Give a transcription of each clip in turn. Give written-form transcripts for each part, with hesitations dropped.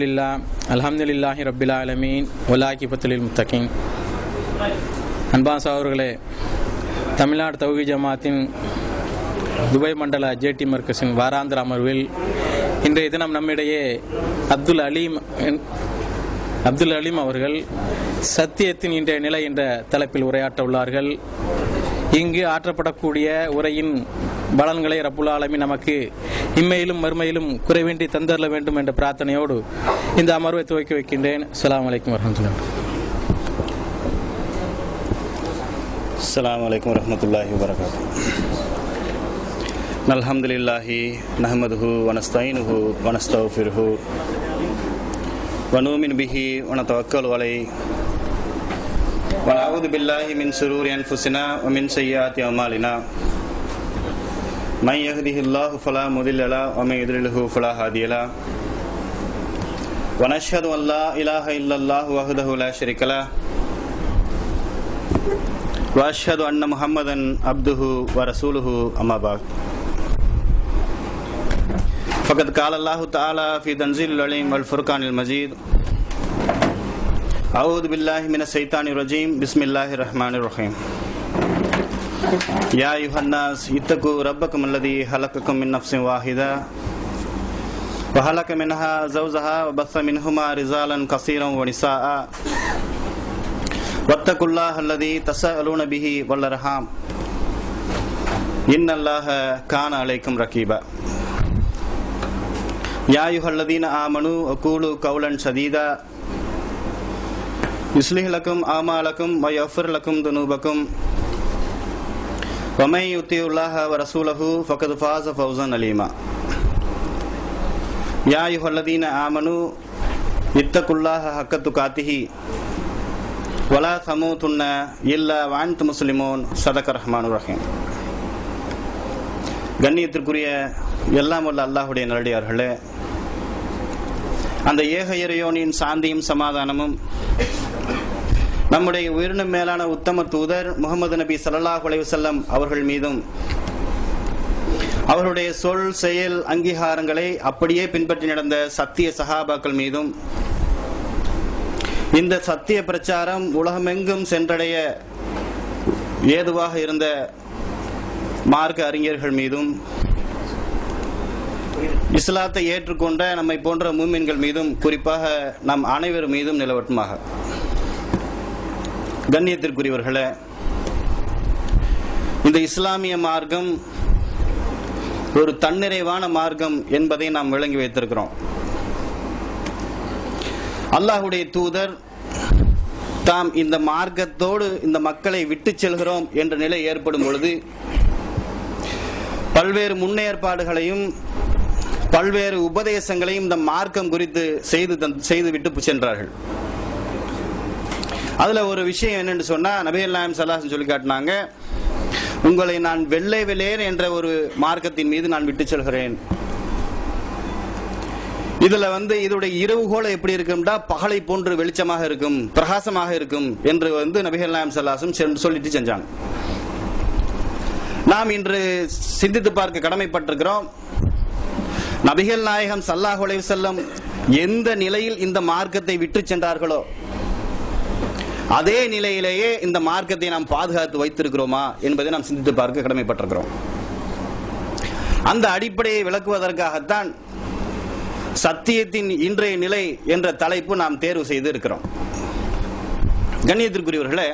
அல்ஹம்துலில்லாஹி ரப்பில் ஆலமீன் வலாகிபத்துல் முத்தகீன். அன்பான சகோதரர்களே, தமிழ்நாடு தௌஹீத் ஜமாத்தின் துபாய் மண்டல ஜேடி மர்கஸின் வாராந்திர அமர்வில் இன்றைய தினம் நம்மிடையே அப்துல் அலீம் அவர்கள் சத்தியத்தின் இன்றைய நிலை என்ற தலைப்பில் உரையாற்ற உள்ளார்கள். இங்கு ஆற்றப்படக்கூடிய உரையின் பலன்களை ரப்புல் ஆலமீன் நமக்கு இம்மையிலும் மறுமையிலும் குறைவின்றி தந்தரல வேண்டும் என்ற பிரார்த்தனையோடு இந்த அமர்வை துவக்கி வைக்கின்றேன். அஸ்ஸலாமு அலைக்கும் வரஹ்மத்துல்லாஹி. அஸ்ஸலாமு அலைக்கும் வரஹ்மத்துல்லாஹி வபரகாத்துஹு. அல்ஹம்துலில்லாஹி நஹ்மதுஹு வ நஸ்தஈனுஹு வ நஸ்தக்ஃபிருஹு வ நுமினு பிஹி வ நதவக்கலு அலைஹி வ நஊது பில்லாஹி மின் ஷுரூரி அன்ஃபுஸினா வ மின் ஸய்யிஆத்தி அமாலினா. மன் யஹ்திஹில்லாஹு ஃபலா முதில்ல லஹு வ மன் யுத்லில்ஹு ஃபலா ஹாதிய லஹு. வ நஷ்ஹது அன் லா இலாஹ இல்லல்லாஹு வஹ்தஹு லா ஷரீக லஹு வ அஷ்ஹது அன்ன முஹம்மதன் அப்துஹு வ ரசூலுஹு அம்மா பஅத். ஃபகத் கால அல்லாஹு தஆலா ஃபீ தன்ஸீலில் அலீம் வல் ஃபுர்கானில் மஜீத். அஊது பில்லாஹி மினஷ் ஷைத்தானிர் ரஜீம். பிஸ்மில்லாஹிர் ரஹ்மானிர் ரஹீம். யா அய்யுஹன்னாஸ் இத்தகு ரப்பக்கும் அல்லதீ ஹலகக்கும் மின் நஃப்ஸின் வாஹிதா வ ஹலக மின்ஹா ஸௌஜஹா வ பஸ்ஸ மின்ஹுமா ரிஜாலன் கஸீரன் வ நிஸாஅ வத்தகுல்லாஹ அல்லதீ தஸஅலூன பிஹி வல் அர்ஹாம் இன்னல்லாஹ கான அலைக்கும் ரகீபா. யா அய்யுஹல்லதீன ஆமனூ அகூலு கௌலன் ஸதீதா யுஸ்லிஹ் லக்கும் ஆமாலக்கும் வ யஃபிர் லக்கும் துனூபக்கும் وَمَن يُطِعِ اللَّهَ وَرَسُولَهُ فَقَدْ فَازَ فَوْزًا عَظِيمًا. يَا أَيُّهَا الَّذِينَ آمَنُوا اتَّقُوا اللَّهَ حَقَّ تُقَاتِهِ وَلَا تَمُوتُنَّ إِلَّا وَأَنْتُم مُسْلِمُونَ. صدق الرحمن الرحيم. கண்ணியத்திற்குரிய எல்லாம் வல்ல அல்லாஹ்வுடைய நல்லடியார்களே, அந்த ஏக இறையோனின் சாந்தியும் சமாதானமும் நம்முடைய உயிரினும் மேலான உத்தம தூதர் முஹம்மது நபி ஸல்லல்லாஹு அலைஹி வஸல்லம் அவர்கள் மீதும் அவர்களுடைய சொல் செயல் அங்கீகாரங்களை அப்படியே பின்பற்றி நடந்த சத்திய சஹாபாக்கள் மீதும் இந்த சத்திய பிரச்சாரம் உலகமெங்கும் சென்றடைய ஏதுவாக இருந்த மார்க்க அறிஞர்கள் மீதும் இஸ்லாத்தை ஏற்றுக்கொண்ட நம்மை போன்ற மூமின்கள் மீதும் குறிப்பாக நம் அனைவர் மீதும் நிலவட்டுமாக. கண்ணியத்திற்குரியவர்களே, இந்த இஸ்லாமிய மார்க்கம் ஒரு தன்னிறைவான மார்க்கம் என்பதை நாம் விளங்கி வைத்திருக்கிறோம். அல்லாஹ்வுடைய தூதர் தாம் இந்த மார்க்கத்தோடு இந்த மக்களை விட்டு செல்கிறோம் என்ற நிலை ஏற்படும் பொழுது பல்வேறு முன்னேற்பாடுகளையும் பல்வேறு உபதேசங்களையும் இந்த மார்க்கம் குறித்து செய்துவிட்டு சென்றார்கள். அதுல ஒரு விஷயம் என்னன்னு சொன்னா, நபிகள் நாயகம் ஸல்லல்லாஹு அலைஹி வஸல்லம் சொல்லி காட்டினாங்க, உங்களை நான் வெள்ளை வெளேர் என்ற ஒரு மார்க்கத்தின் மீது நான் விட்டு செல்கிறேன். இதுல இதோடைய இரவுகோளை எப்படி இருக்கும்டா, பகலை போன்று வெளிச்சமாக இருக்கும், பிரகாசமாக இருக்கும் என்று நபிகள் நாயகம் ஸல்லல்லாஹு அலைஹி வஸல்லம் சொல்லிட்டு செஞ்சாங்க. நாம் இன்று சிந்தித்து பார்க்க கடமைப்பட்டிருக்கிறோம். நபிகள் நாயகம் ஸல்லல்லாஹு அலைஹி வஸல்லம் எந்த நிலையில் இந்த மார்க்கத்தை விட்டு சென்றார்களோ அதே நிலையிலேயே இந்த மார்க்கத்தை நாம் பாதுகாத்து வைத்திருக்கிறோமா என்பதை நாம் சிந்தித்து பார்க்க கடமைப்பட்டிருக்கிறோம். அந்த அடிப்படையை விளக்குவதற்காகத்தான் சத்தியத்தின் இன்றைய நிலை என்ற தலைப்பு நாம் தேர்வு செய்து இருக்கிறோம். கண்ணியத்திற்குரியவர்களே,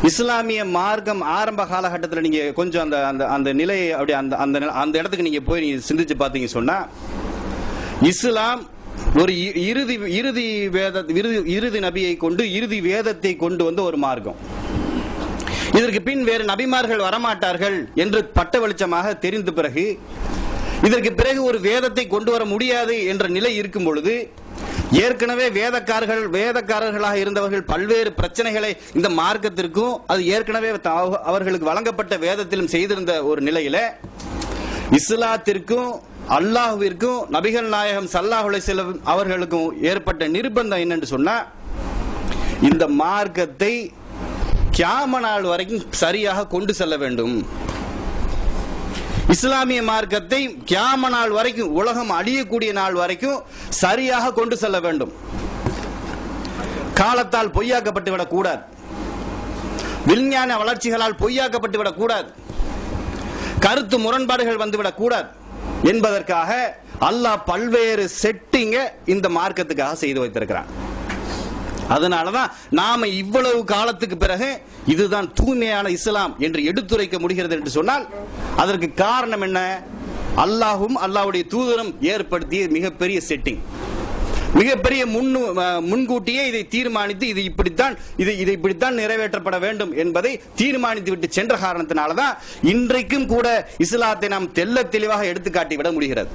இஸ்லாமிய மார்க்கம் ஆரம்ப காலகட்டத்தில் நீங்க கொஞ்சம் அந்த நிலையை அப்படி அந்த இடத்துக்கு நீங்க போய் சிந்திச்சு பார்த்தீங்க சொன்னா, இஸ்லாம் ஒரு இறுதி நபியை கொண்டு இறுதி வேதத்தை கொண்டு வந்த ஒரு மார்க்கம். இதற்கு பின் வேறு நபிமார்கள் வரமாட்டார்கள் என்று பட்ட வெளிச்சமாக தெரிந்த பிறகு, இதற்கு பிறகு ஒரு வேதத்தை கொண்டு வர முடியாது என்ற நிலை இருக்கும் பொழுது, ஏற்கனவே வேதக்காரர்களாக இருந்தவர்கள் பல்வேறு பிரச்சனைகளை இந்த மார்க்கத்திற்கும் அது ஏற்கனவே அவர்களுக்கு வழங்கப்பட்ட வேதத்திலும் செய்திருந்த ஒரு நிலையில இஸ்லாத்திற்கும் அல்லாஹ்விற்கும் நபிகள் நாயகம் ஸல்லல்லாஹு அலைஹி வஸல்லம் அவர்களுக்கும் ஏற்பட்ட நிர்பந்தம் என்னன்னு சொன்னா, இந்த மார்க்கத்தை கியாமத் நாள் வரைக்கும் சரியாக கொண்டு செல்ல வேண்டும். இஸ்லாமிய மார்க்கத்தை கியாம நாள் வரைக்கும், உலகம் அழியக்கூடிய நாள் வரைக்கும் சரியாக கொண்டு செல்ல வேண்டும். காலத்தால் பொய்யாக்கப்பட்டு விடக்கூடாது, விஞ்ஞான வளர்ச்சிகளால் பொய்யாக்கப்பட்டு விடக்கூடாது, கருத்து முரண்பாடுகள் வந்துவிடக் கூடாது என்பதற்காக அல்லாஹ் பல்வேறு செட்டிங்க இந்த மார்க்கத்துக்காக செய்து வைத்திருக்கிறான். அதனாலதான் நாம இவ்வளவு காலத்துக்கு பிறகு இதுதான் தூய்மையான இஸ்லாம் என்று எடுத்துரைக்க முடிகிறது என்று சொன்னால் அதற்கு காரணம் என்ன? அல்லாஹும் அல்லாஹ்வுடைய தூதரும் ஏற்படுத்திய மிகப்பெரிய செட்டிங், மிகப்பெரிய முன்கூட்டியே இதை தீர்மானித்து இது இப்படித்தான் நிறைவேற்றப்பட வேண்டும் என்பதை தீர்மானித்து விட்டு சென்ற காரணத்தினாலதான் இன்றைக்கும் கூட இஸ்லாத்தை நாம் தெள்ள தெளிவாக எடுத்துக்காட்டி விட முடிகிறது.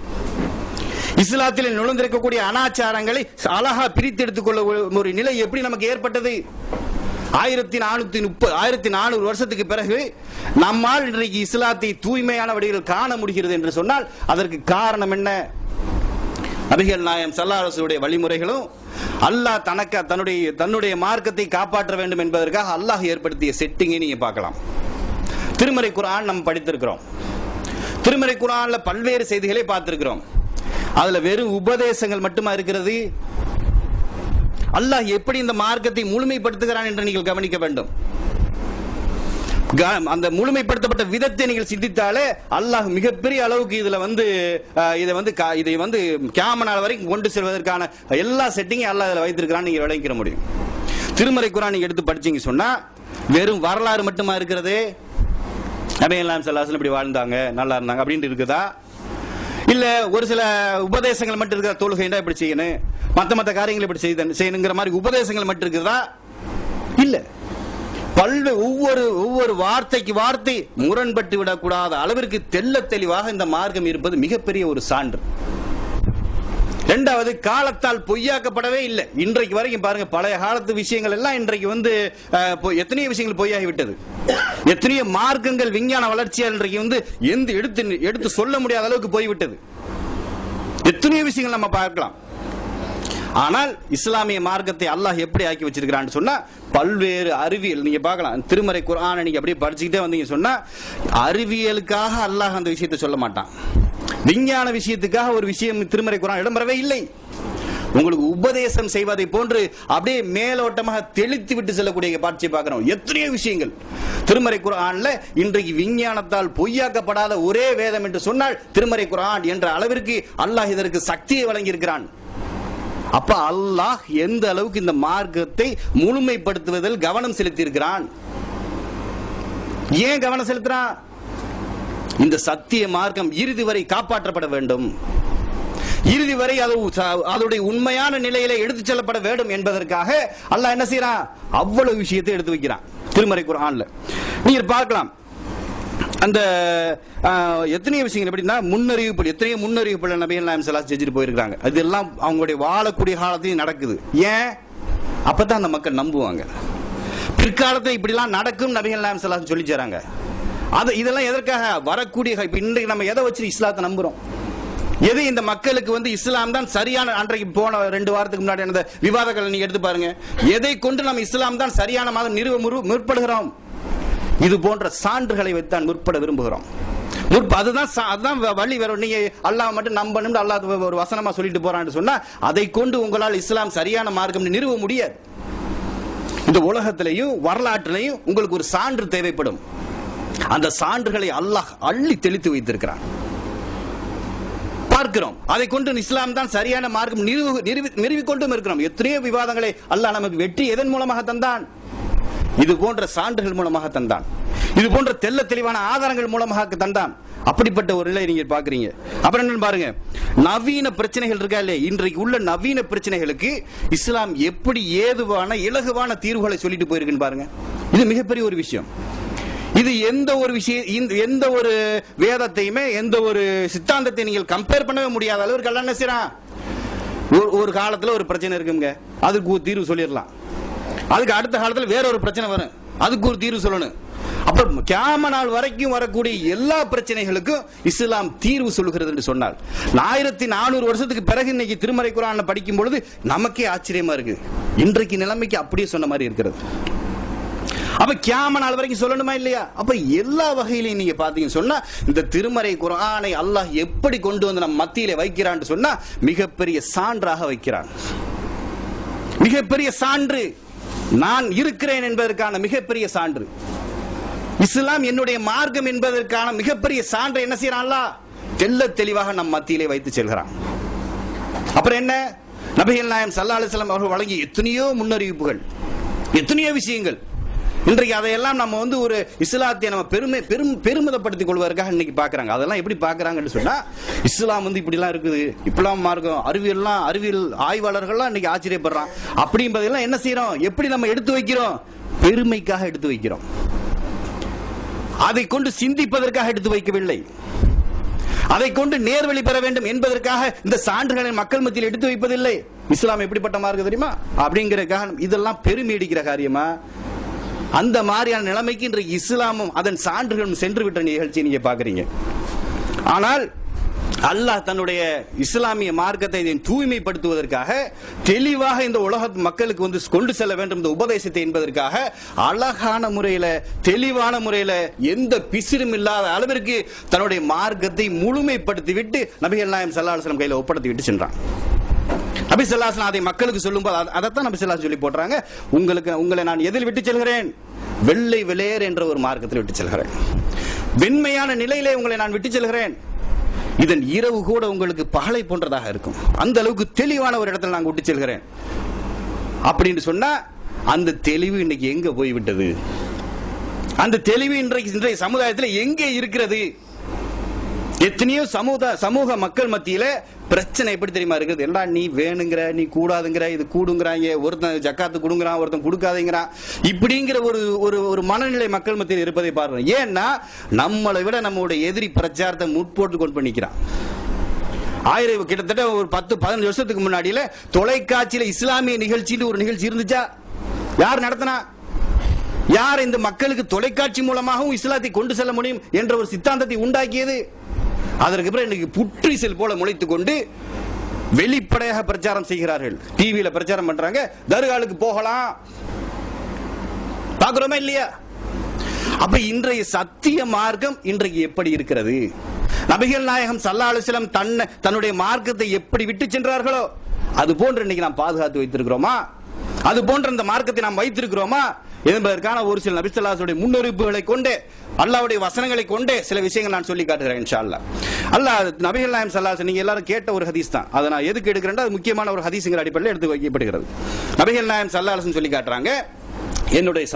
இஸ்லாத்தில் நுழைந்திருக்கக்கூடிய அனாச்சாரங்களை அழகா பிரித்து எடுத்துக்கொள்ள ஒரு நிலை எப்படி நமக்கு ஏற்பட்டது? 1430 வருஷத்துக்கு பிறகு நம்மால் இன்றைக்கு இஸ்லாத்தை தூய்மையான வழியில் காண முடிகிறது என்று சொன்னால் அதற்கு காரணம் என்ன? நபிகள் நாயகம் ஸல்லல்லாஹு அலைஹி வஸல்லம் வழிமுறைகளும் அல்லாஹ் தன்னுடைய மார்க்கத்தை காப்பாற்ற வேண்டும் என்பதற்காக அல்லாஹ் ஏற்படுத்திய செட்டிங்கை நீங்க பார்க்கலாம். திருமறை குர்ஆன் நம்ம படித்திருக்கிறோம். திருமறை குர்ஆன்ல பல்வேறு செய்திகளை பார்த்திருக்கிறோம். அதுல வெறும் உபதேசங்கள் மட்டுமா இருக்கிறது? அல்லாஹ் எப்படி இந்த மார்க்கத்தை முழுமைப்படுத்துகிறான் என்று நீங்கள் கவனிக்க வேண்டும். அந்த முழுமைப்படுத்தப்பட்ட விதத்தை நீங்கள் சிந்தித்தாலே அல்லாஹ் மிகப்பெரிய அளவுக்கு இதை வந்து கியாம நாள் வரைக்கும் கொண்டு செல்வதற்கான எல்லா செட்டிங்கும் அல்லாஹ் இதுல வைத்திருக்கிறான் நீங்க விளங்கிக்க முடியும். திருமறை குர்ஆன் நீங்க எடுத்து படிச்சீங்க சொன்னா வெறும் வரலாறு மட்டுமா இருக்கிறது? நபிகள் நாயகம் ஸல்லல்லாஹு அலைஹி வஸல்லம் இப்படி வாழ்ந்தாங்க, நல்லா இருந்தாங்க அப்படின்னு இருக்குதா? இல்ல ஒரு சில உபதேசங்கள் மட்டும் இருக்கிற, தொழுகைண்டா இப்படி செய்யணும், மத்த காரியங்கள் இப்படி செய்யணுங்கிற மாதிரி உபதேசங்கள் மட்டும் இருக்குதா? இல்ல. ஒவ்வொரு வார்த்தைக்கு வார்த்தை முரண்பட்டு விடக்கூடாத அளவிற்கு தெள்ள தெளிவாக இந்த மார்க்கம் இருப்பது மிகப்பெரிய ஒரு சான்று. இரண்டாவது, காலத்தால் பொய்யாக்கப்படவே இல்லை. இன்றைக்கு வரைக்கும் பாருங்க, பழைய காலத்து விஷயங்கள் எல்லாம் இன்றைக்கு எத்தனையோ விஷயங்கள் பொய்யாகிவிட்டது. எத்தனையோ மார்க்கங்கள் விஞ்ஞான வளர்ச்சியால் இன்றைக்கு எடுத்து சொல்ல முடியாத அளவுக்கு போய்விட்டது. எத்தனையோ விஷயங்கள் நம்ம பார்க்கலாம். ஆனால் இஸ்லாமிய மார்க்கத்தை அல்லாஹ் எப்படி ஆக்கி வச்சிருக்கிறான்னு சொன்னா பல்வேறு அறிவியல் நீங்க பார்க்கலாம். திருமறை குர்ஆனை நீங்க அப்படியே படிச்சுக்கிட்டே வந்தீங்க சொன்னா அறிவியலுக்காக அல்லாஹ் அந்த விஷயத்தை சொல்ல மாட்டான். விஞ்ஞான விஷயத்துக்காக ஒரு விஷயம் திருமறை குர்ஆன் இடம்பெறவே இல்லை. உங்களுக்கு உபதேசம் செய்வதை போன்று அப்படியே மேலோட்டமாக தெளித்து விட்டு செல்லக்கூடிய காட்சியை பார்க்கிறோம். எத்தனையோ விஷயங்கள் திருமறை குர்ஆன்ல இன்றைக்கு விஞ்ஞானத்தால் பொய்யாக்கப்படாத ஒரே வேதம் என்று சொன்னால் திருமறை குர்ஆன் என்ற அளவிற்கு அல்லாஹ் இதற்கு சக்தியை வழங்கி இருக்கிறான். அப்ப அல்லாஹ் எந்த அளவுக்கு இந்த மார்க்கத்தை முழுமைப்படுத்துவதில் கவனம் செலுத்தி இருக்கிறான். ஏன் கவனம் செலுத்துறான்? இந்த சத்திய மார்க்கம் இறுதி வரை காப்பாற்றப்பட வேண்டும், இறுதி வரை அதோடைய உண்மையான நிலையில எடுத்துச் செல்லப்பட வேண்டும் என்பதற்காக அல்லாஹ் என்ன செய்யறான்? அவ்வளவு விஷயத்தை எடுத்து வைக்கிறான் திருமறை குர்ஆன்ல. நீங்க பார்க்கலாம் அந்த எத்தனையோ விஷயங்கள் எப்படின்னா எத்தனையோ முன்னறிவிப்புகள் நபிகள் நாயகம் ஸல்லல்லாஹு அலைஹி செஞ்சுட்டு போயிருக்காங்க. அதெல்லாம் அவங்களுடைய வாழக்கூடிய காலத்தையும் நடக்குது. ஏன்? அப்பதான் அந்த மக்கள் நம்புவாங்க. பிற்காலத்தை இப்படிலாம் நடக்கும் நபிகள் நாயகம் ஸல்லல்லாஹு அலைஹி சொல்லி தராங்க. இதெல்லாம் எதற்காக? வரக்கூடிய இப்ப இன்றைக்கு நம்ம எதை வச்சு இஸ்லாத்தை நம்புறோம்? எது இந்த மக்களுக்கு இஸ்லாம் தான் சரியான, அன்றைக்கு போன 2 வாரத்துக்கு முன்னாடி அந்த விவாதங்களை நீங்க எடுத்து பாருங்க. எதை கொண்டு நம்ம இஸ்லாம் தான் சரியான மாதம் நிறுவ முற்படுகிறோம்? இது போன்ற சான்றுகளை வைத்தான் முற்பட விரும்புகிறோம். அதுதான் வழி. வேற நீங்க அல்லாஹ் மட்டும் நம்பணும், அல்லாஹ் ஒரு வசனமா சொல்லிட்டு போறான்னு சொன்னா அதை கொண்டு உங்களால் இஸ்லாம் சரியான மார்க்கம் நிறுவ முடியாது. இந்த உலகத்திலையும் வரலாற்றிலையும் உங்களுக்கு ஒரு சான்று தேவைப்படும். அந்த சான்றுகளை அல்லாஹ் அள்ளி தெளித்து வைத்திருக்கிறான். பார்க்கிறோம். அதை கொண்டு இஸ்லாம் தான் சரியான மார்க்கம் நிறுவிக்கொண்டும் இருக்கிறோம். எத்தனையோ விவாதங்களை அல்லாஹ் நமக்கு வெற்றி எதன் மூலமாக தந்தான்? இது போன்ற சான்றுகள் மூலமாக தந்தான். இது போன்ற தெள்ள தெளிவான ஆதாரங்கள் மூலமாக தந்தான். அப்படிப்பட்ட ஒரு நிலை நீங்க பாக்குறீங்க. அப்புறம் என்ன பாருங்க, நவீன பிரச்சனைகள் இருக்கா இல்லையா? இன்றைக்கு உள்ள நவீன பிரச்சனைகளுக்கு இஸ்லாம் எப்படி ஏதுவான இலகுவான தீர்வுகளை சொல்லிட்டு போயிருக்குன்னு பாருங்க. இது மிகப்பெரிய ஒரு விஷயம். இது எந்த ஒரு வேதத்தையுமே எந்த ஒரு சித்தாந்தத்தை நீங்கள் கம்பேர் பண்ணவே முடியாத அளவுக்கு எல்லாம் என்ன செய்யறான்? ஒரு காலத்துல ஒரு பிரச்சனை இருக்குங்க, அதுக்கு ஒரு தீர்வு சொல்லிடலாம். அதுக்கு அடுத்த காலத்துல வேற ஒரு பிரச்சனை வரும், அதுக்கு ஒரு தீர்வு சொல்லணும். அப்ப கியாம நாள் வரைக்கும் வரக்கூடிய எல்லா பிரச்சனைகளுக்கும் இஸ்லாம் தீர்வு சொல்லுகிறது என்று சொன்னால் 1400 வருஷத்துக்கு பிறகு இன்னைக்கு திருமறை குர்ஆனை படிக்கும் பொழுது நமக்கே ஆச்சரியமா இருக்கு. இன்றைக்கு நிலைமைக்கு அப்படியே சொன்ன மாதிரி இருக்கிறது. அப்ப கியாமத் நாள் வரைக்கும் சொல்லணுமா இல்லையா? அப்ப எல்லா வகையிலையும் நீங்க பாத்தீங்கன்னு சொன்னா இந்த திருமறை குர்ஆனை அல்லாஹ் எப்படி கொண்டு வந்து நம்ம மத்தியிலே வைக்கிறான்னு சொன்னா மிகப்பெரிய சான்றாக வைக்கிறான். மிகப்பெரிய சான்று, நான் இருக்கிறேன் என்பதற்கான மிகப்பெரிய சான்று, இஸ்லாம் என்னுடைய மார்க்கம் என்பதற்கான மிகப்பெரிய சான்றை என்ன செய்யறான் அல்லாஹ் தெள்ள தெளிவாக நம் மத்தியிலே வைத்து செல்கிறான். அப்புறம் என்ன, நபிகள் நாயகம் ஸல்லல்லாஹு அலைஹி வஸல்லம் அவர்கள் வழங்கிய எத்தனையோ முன்னறிவிப்புகள், எத்தனையோ விஷயங்கள். இன்றைக்கு அதையெல்லாம் நம்ம ஒரு இஸ்லாத்தை நம்ம பெருமிதப்படுத்திக் கொள்வதற்காக இன்னைக்கு பாக்குறாங்க. அதெல்லாம் எப்படி பாக்குறாங்கன்னு சொன்னா, இஸ்லாம் இப்படி எல்லாம் இருக்குது, இப்பெல்லாம் மார்க்கம், அறிவியல் ஆய்வாளர்கள்லாம் இன்னைக்கு ஆச்சரியப்படுறான். அப்படின்றதெல்லாம் என்ன செய்யறோம், எப்படி நம்ம எடுத்து வைக்கிறோம், பெருமைக்காக எடுத்து வைக்கிறோம். அதை கொண்டு சிந்திப்பதற்காக எடுத்து வைக்கவில்லை. அதை கொண்டு நேர்வழி பெற வேண்டும் என்பதற்காக இந்த சான்றுகளை மக்கள் மத்தியில் எடுத்து வைப்பதில்லை. இஸ்லாம் எப்படிப்பட்ட மார்க்கம் தெரியுமா அப்படிங்கிற இதெல்லாம் பெருமை அடிக்கிற காரியமா? அந்த மாதிரியான நிலைமைக்கு இன்றைக்கு இஸ்லாமும் அதன் சான்றுகளும் சென்று விட்ட நிகழ்ச்சி நீங்க பாக்குறீங்க. ஆனால் அல்லாஹ் தன்னுடைய இஸ்லாமிய மார்க்கத்தை தூய்மைப்படுத்துவதற்காக தெளிவாக இந்த உலக மக்களுக்கு கொண்டு செல்ல வேண்டும் இந்த உபதேசத்தை என்பதற்காக அழகான முறையில, தெளிவான முறையில, எந்த பிசிறும் இல்லாத அளவிற்கு தன்னுடைய மார்க்கத்தை முழுமைப்படுத்தி விட்டு நபிகள் நாயகம் ஸல்லல்லாஹு அலைஹி வஸல்லம் கையில ஒப்படைத்து விட்டு சென்றான். நபி ஸல்லல்லாஹு அலைஹி வஸல்லம் அதை மக்களுக்கு சொல்லும்போது அதைத்தான் நபி ஸல்லல்லாஹு சொல்லி போடுறாங்க, உங்களை நான் எதில் விட்டு செல்கிறேன், வெள்ளை வெளியேறு என்ற ஒரு மார்க்கத்தில் விட்டு செல்கிறேன். வெண்மையான நிலையிலே உங்களை நான் விட்டு செல்கிறேன். இதன் இரவு கூட உங்களுக்கு பகலை போன்றதாக இருக்கும். அந்த அளவுக்கு தெளிவான ஒரு இடத்துல நான் விட்டு செல்கிறேன் அப்படின்னு சொன்னா, அந்த தெளிவு இன்னைக்கு எங்க போய்விட்டது? அந்த தெளிவு இன்றைய சமுதாயத்தில் எங்கே இருக்கிறது? எத்தனையோ சமூக மக்கள் மத்தியில பிரச்சனை எப்படி தெரியுமா இருக்குது? எல்லாம் நீ வேணுங்கிற, நீ கூடாதுங்கிற, இது கூடுங்கிறாங்க, ஒருத்தன் ஜக்காத்து கொடுங்கிறான், ஒருத்தன் கொடுக்காதீங்கிறான், இப்படிங்கிற ஒரு மனநிலை மக்கள் மத்தியில் இருப்பதை பாருங்க. ஏன்னா நம்மளை விட நம்மளுடைய எதிரி பிரச்சாரத்தை முற்போட்டு கொண்டு பண்ணிக்கிறான். கிட்டத்தட்ட ஒரு 10-15 வருஷத்துக்கு முன்னாடியில தொலைக்காட்சியில இஸ்லாமிய நிகழ்ச்சின்னு ஒரு நிகழ்ச்சி இருந்துச்சா? யார் நடத்தினா? யார் இந்த மக்களுக்கு தொலைக்காட்சி மூலமாகவும் இஸ்லாத்தை கொண்டு செல்ல முடியும் என்ற ஒரு சித்தாந்தத்தை உண்டாக்கியது? அதற்கு பிறகு இன்னைக்கு புற்றீசல் போல முளைத்துக் கொண்டு வெளிப்படையாக பிரச்சாரம் செய்கிறார்கள். டிவியில பிரச்சாரம் பண்றாங்க, தர்காவுக்கு போகலாம், பாக்குறோமா இல்லையா? அப்ப இன்றைய சத்திய மார்க்கம் இன்றைக்கு எப்படி இருக்கிறது? நபிகள் நாயகம் ஸல்லல்லாஹு அலைஹி வஸல்லம் தன்னுடைய மார்க்கத்தை எப்படி விட்டு சென்றார்களோ அது போன்று இன்னைக்கு நாம் பாதுகாத்து வைத்திருக்கிறோமா? அது போன்ற இந்த மார்க்கத்தை நாம் வைத்திருக்கிறோமா என்பதற்கான ஒரு சில நபி ஸல்லல்லாஹு அலைஹி வஸல்லம் முன்னறிவிப்புகளை கொண்டு, அல்லாஹ்வுடைய வசனங்களை கொண்டு சில விஷயங்கள் நான் சொல்லி காட்டுகிறேன் இன்ஷா அல்லாஹ். அல்லாஹ் நபிகள் நாயகம் ஸல்லல்லாஹு அலைஹி வஸல்லம் நீங்க எல்லாரும் கேட்ட ஒரு ஹதீஸ் தான். அதை நான் எதுக்கு எடுக்கிறேன்னா, அது முக்கியமான ஒரு ஹதீஸ்ங்கிற அடிப்படையில் எடுத்து வைக்கப்படுகிறது. நபிகள் நாயகம் ஸல்லல்லாஹு அலைஹி வஸல்லம் சொல்லி காட்டுறாங்க, என்னுடைய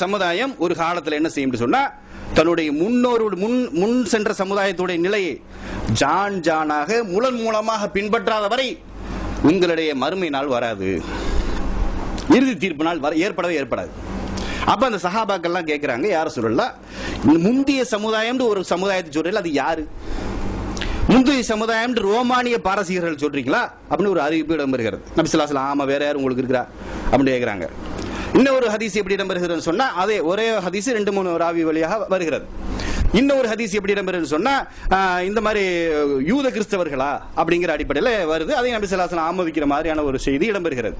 சமுதாயம் ஒரு காலத்தில் என்ன செய்யும் சொன்னா, தன்னுடைய முன் சென்ற சமுதாயத்துடைய நிலையை ஜானாக மூலமாக பின்பற்றாத வரை உங்களுடைய மறுமை நாள் வராது, இறுதி தீர்ப்பு நாள் ஏற்படாது. அப்ப அந்த சஹாபாக்கள்லாம் கேட்கிறாங்க, யார சொல்லலாம், முந்தைய சமுதாயம் ஒரு சமுதாயத்தை சொல்றீங்களா, அது யாரு? முந்தைய சமுதாயம் ரோமானிய பாரசீகர்கள் சொல்றீங்களா அப்படின்னு ஒரு அறிவிப்பு இடம்பெறுகிறது. நபி ஸல்லல்லாஹு அலைஹி வஸல்லம் ஆமா, வேற யாரும் உங்களுக்கு இருக்கிறா அப்படின்னு கேட்கிறாங்க. இன்னொரு ஹதீஸ் எப்படி இடம்பெறுகிறது சொன்னா, அதே ஒரே ஹதீஸ் 2-3 ராவி வழியாக வருகிறது. இன்னொரு ஹதீஸ் எப்படி இடம்பெறுது சொன்னா, இந்த மாதிரி யூத கிறிஸ்தவர்களா அப்படிங்கிற அடிப்படையில் வருது. அதை நபி ஸல்லல்லாஹு அலைஹி வஸல்லம் ஆமோதிக்கிற மாதிரியான ஒரு செய்தி இடம்பெறுகிறது.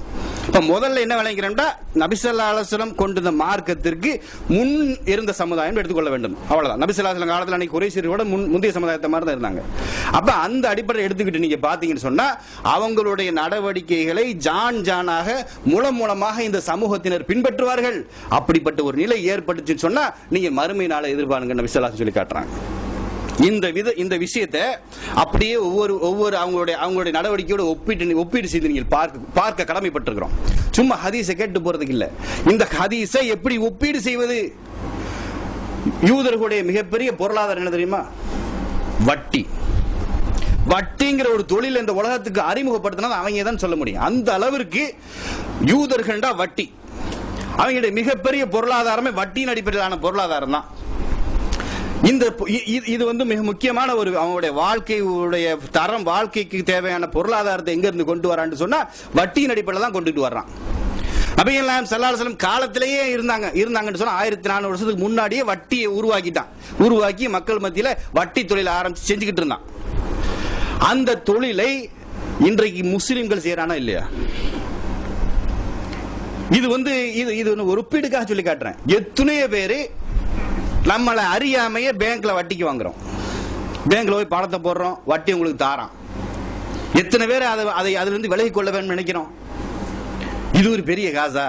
இப்ப முதல்ல என்ன விளங்கிறோம்னா, நபி ஸல்லல்லாஹு அலைஹி வஸல்லம் கொண்ட மார்க்கத்திற்கு முன் இருந்த சமுதாயம் எடுத்துக்கொள்ள வேண்டும், அவ்வளவுதான். நபி ஸல்லல்லாஹு அலைஹி வஸல்லம் காலத்தில் அன்னைக்கு குறைஷியரோட முந்தைய சமுதாயத்தை மாதிரி தான் இருந்தாங்க. அப்ப அந்த அடிப்படையில் எடுத்துக்கிட்டு நீங்க பாத்தீங்கன்னு சொன்னா, அவங்களுடைய நடவடிக்கைகளை ஜானாக மூலமாக இந்த சமூகத்தினர் பின்பற்றுவார்கள். அப்படிப்பட்ட ஒரு நிலை ஏற்பட்டுச்சுன்னு சொன்னா, நீங்க மறுமை நாளை எதிர்பாருங்க நபி ஸல்லல்லாஹு சொல்லி காட்டுறாங்க. இந்த விஷயத்தை அப்படியே ஒவ்வொரு அவங்களுடைய நடவடிக்கையோட ஒப்பீடு செய்து நீங்கள் பார்க்க கடமைப்பட்டிருக்கிறோம். சும்மா ஹதீஸை கேட்டு போறதுக்கு இல்ல. இந்த ஹதீஸை எப்படி ஒப்பீடு செய்வது? யூதர்களுடைய மிகப்பெரிய பொருளாதாரம் என்ன தெரியுமா? வட்டிங்கிற ஒரு தொழில் இந்த உலகத்துக்கு அறிமுகப்படுத்தினா அவங்க தான் சொல்ல முடியும். அந்த அளவிற்கு யூதர்கள்டா வட்டி, அவங்களுடைய மிகப்பெரிய பொருளாதாரமே வட்டியின் அடிப்படையிலான பொருளாதாரம் தான். இது மிக முக்கியமான ஒரு அவங்களுடைய வாழ்க்கையுடைய தரம், வாழ்க்கைக்கு தேவையான பொருளாதாரத்தை எங்க இருந்து கொண்டு வரான்னு சொன்னா வட்டியின் அடிப்படையில் தான் கொண்டுட்டு வர்றான். நபிகள் நாயகம் ஸல்லல்லாஹு அலைஹி வஸல்லம் காலத்திலேயே இருந்தாங்கன்னு சொன்னா 1400 வருஷத்துக்கு முன்னாடியே வட்டியை உருவாக்கி மக்கள் மத்தியில வட்டி தொழிலை ஆரம்பிச்சு செஞ்சுக்கிட்டு இருந்தான். அந்த தொழிலை இன்றைக்கு முஸ்லிம்கள் செய்யறானா இல்லையா? இது இது ஒரு ஒப்பீடுக்காக சொல்லி காட்டுறேன். எத்தனையோ பேரு நம்மளை அறியாமையே பேங்க்ல வட்டிக்கு வாங்குறோம். பேங்க்ல போய் பணத்தை போடுறோம், வட்டி உங்களுக்கு தாரான். எத்தனை பேர் அதை அதுல இருந்து விலகி கொள்ள வேண்டும் நினைக்கிறோம். இது ஒரு பெரிய காசா?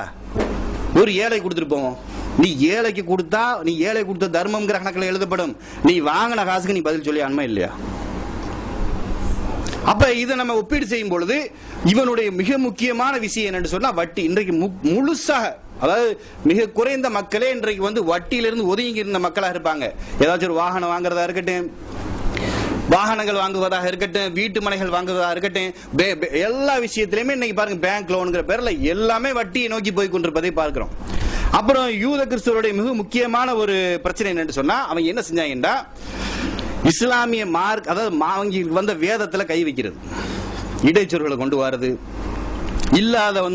ஒரு ஏழை கொடுத்துட்டு போவோம். நீ ஏழைக்கு கொடுத்தா நீ ஏழை கொடுத்த தர்மம்ங்கிற கணக்கில் எழுதப்படும். நீ வாங்கின காசுக்கு நீ பதில் சொல்லி அண்மை இல்லையா? அப்ப இதை நம்ம ஒப்பீடு செய்யும் பொழுது இவனுடைய மிக முக்கியமான விஷயம் என்னன்னு சொன்னா வட்டி. இன்றைக்கு முழுசாக, அதாவது மிக குறைந்த மக்களே இன்றைக்கு வட்டியிலிருந்து ஒதுங்கி இருந்த மக்களாக இருப்பாங்க. ஏதாச்சும் ஒரு வாகனம் வாங்குறதா இருக்கட்டும், வாகனங்கள் வாங்குவதாக இருக்கட்டும், வீட்டு மனைகள் வாங்குவதாக இருக்கட்டும், எல்லா விஷயத்திலுமே இன்னைக்கு பாருங்க பேங்க் லோன்ங்கிற பேர்ல எல்லாமே வட்டியை நோக்கி போய் கொண்டிருப்பதை பார்க்கிறோம். அப்புறம் யூத கிறிஸ்தவருடைய மிக முக்கியமான ஒரு பிரச்சனை என்னன்னு சொன்னா, அவங்க என்ன செஞ்சாங்கன்னா இஸ்லாமிய மார்க், அதாவது அவங்களுக்கு வந்த வேதத்துல கை வைக்கிறது, இடைச்சொற்களை கொண்டு வர்றது, இல்லாத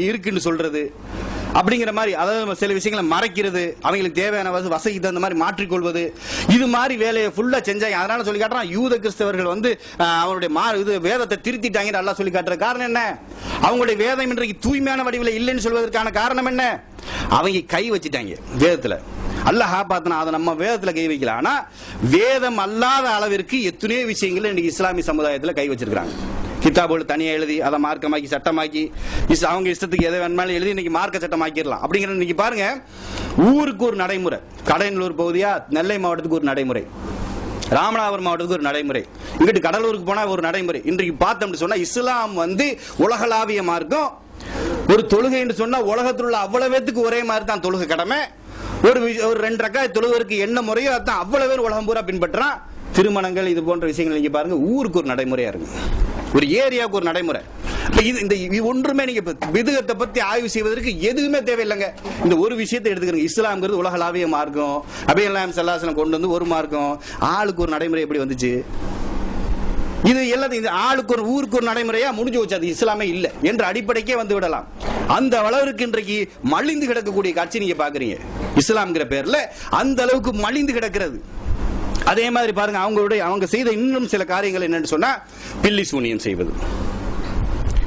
இருக்குன்னு சொல்றது, அப்படிங்கிற மாதிரி, அதாவது சில விஷயங்களை மறைக்கிறது, அவங்களுக்கு தேவையான வசதிக்கு தகுந்த மாதிரி மாற்றிக்கொள்வது, இது மாதிரி வேலையை ஃபுல்லா செஞ்சாங்க. அதனால சொல்லி காட்டுறான் யூத கிறிஸ்தவர்கள் அவருடைய வேதத்தை திருத்திட்டாங்க. அல்லாஹ் சொல்லி காட்டுற காரணம் என்ன? அவங்களுடைய வேதம் இன்றைக்கு தூய்மையான வடிவில் இல்லைன்னு சொல்வதற்கான காரணம் என்ன? அவங்க கை வச்சுட்டாங்க வேதத்துல. அல்லாஹ் காப்பாத்தினா, அதை நம்ம வேதத்துல கை வைக்கல. ஆனா வேதம் அல்லாத அளவிற்கு எத்தனையோ விஷயங்கள் இன்னைக்கு இஸ்லாமிய சமுதாயத்துல கை வச்சிருக்காங்க. கிதாபுகள் தனியா எழுதி அதை மார்க்கமாக்கி சட்டமாக்கி அவங்க இஷ்டத்துக்கு எதை வேணுமாலும் எழுதி இன்னைக்கு மார்க்க சட்டமாக்கிடலாம். அப்படிங்கிற இன்னைக்கு பாருங்க, ஊருக்கு ஒரு நடைமுறை. கடலூர் பகுதியா நெல்லை மாவட்டத்துக்கு ஒரு நடைமுறை, ராமநாதபுரம் மாவட்டத்துக்கு ஒரு நடைமுறை, இங்கிட்டு கடலூருக்கு போனா ஒரு நடைமுறை. இன்றைக்கு பார்த்தோம்னு சொன்னா இஸ்லாம் உலகளாவிய மார்க்கம். ஒரு தொழுகை என்று சொன்னா உலகத்தில் உள்ள அவ்வளவு பேத்துக்கு ஒரே மாதிரி தான் தொழுகை கடமை. ஒரு 2 ரக்காத் தொழுவதற்கு என்ன முறையோ அதான் அவ்வளவு பேர் உலகம் பூரா பின்பற்றான். திருமணங்கள் இது போன்ற விஷயங்கள் நீங்க பாருங்க, ஊருக்கு ஒரு நடைமுறையா இருக்கு, ஒரு ஏரியாவுக்கு ஒரு நடைமுறை. இந்த ஒன்றுமே நீங்க விதத்தை பத்தி ஆய்வு செய்வதற்கு எதுவுமே தேவையில்லைங்க. இந்த ஒரு விஷயத்தை எடுத்துக்கிறீங்க, இஸ்லாம்ங்கிறது உலகளாவிய மார்க்கம். அபியல்லாம் ஸல்லல்லாஹு கொண்டு ஒரு மார்க்கம், ஆளுக்கு ஒரு நடைமுறை எப்படி வந்துச்சு? இது எல்லாத்தையும் இந்த ஆளுக்கு ஒரு ஊருக்கு ஒரு நடைமுறையா முடிஞ்சு வச்சு அது இஸ்லாமே இல்லை என்ற அடிப்படைக்கே விடலாம். அந்த அளவுக்கு இன்றைக்கு மலிந்து கிடக்கக்கூடிய காட்சி நீங்க பாக்குறீங்க. இஸ்லாம்ங்கிற பேர்ல அந்த அளவுக்கு மலிந்து கிடக்கிறது. அதே மாதிரி பாருங்க, அவங்க செய்த இன்னும் சில காரியங்கள் என்னன்னு சொன்னா, பில்லி சூனியம் செய்வது.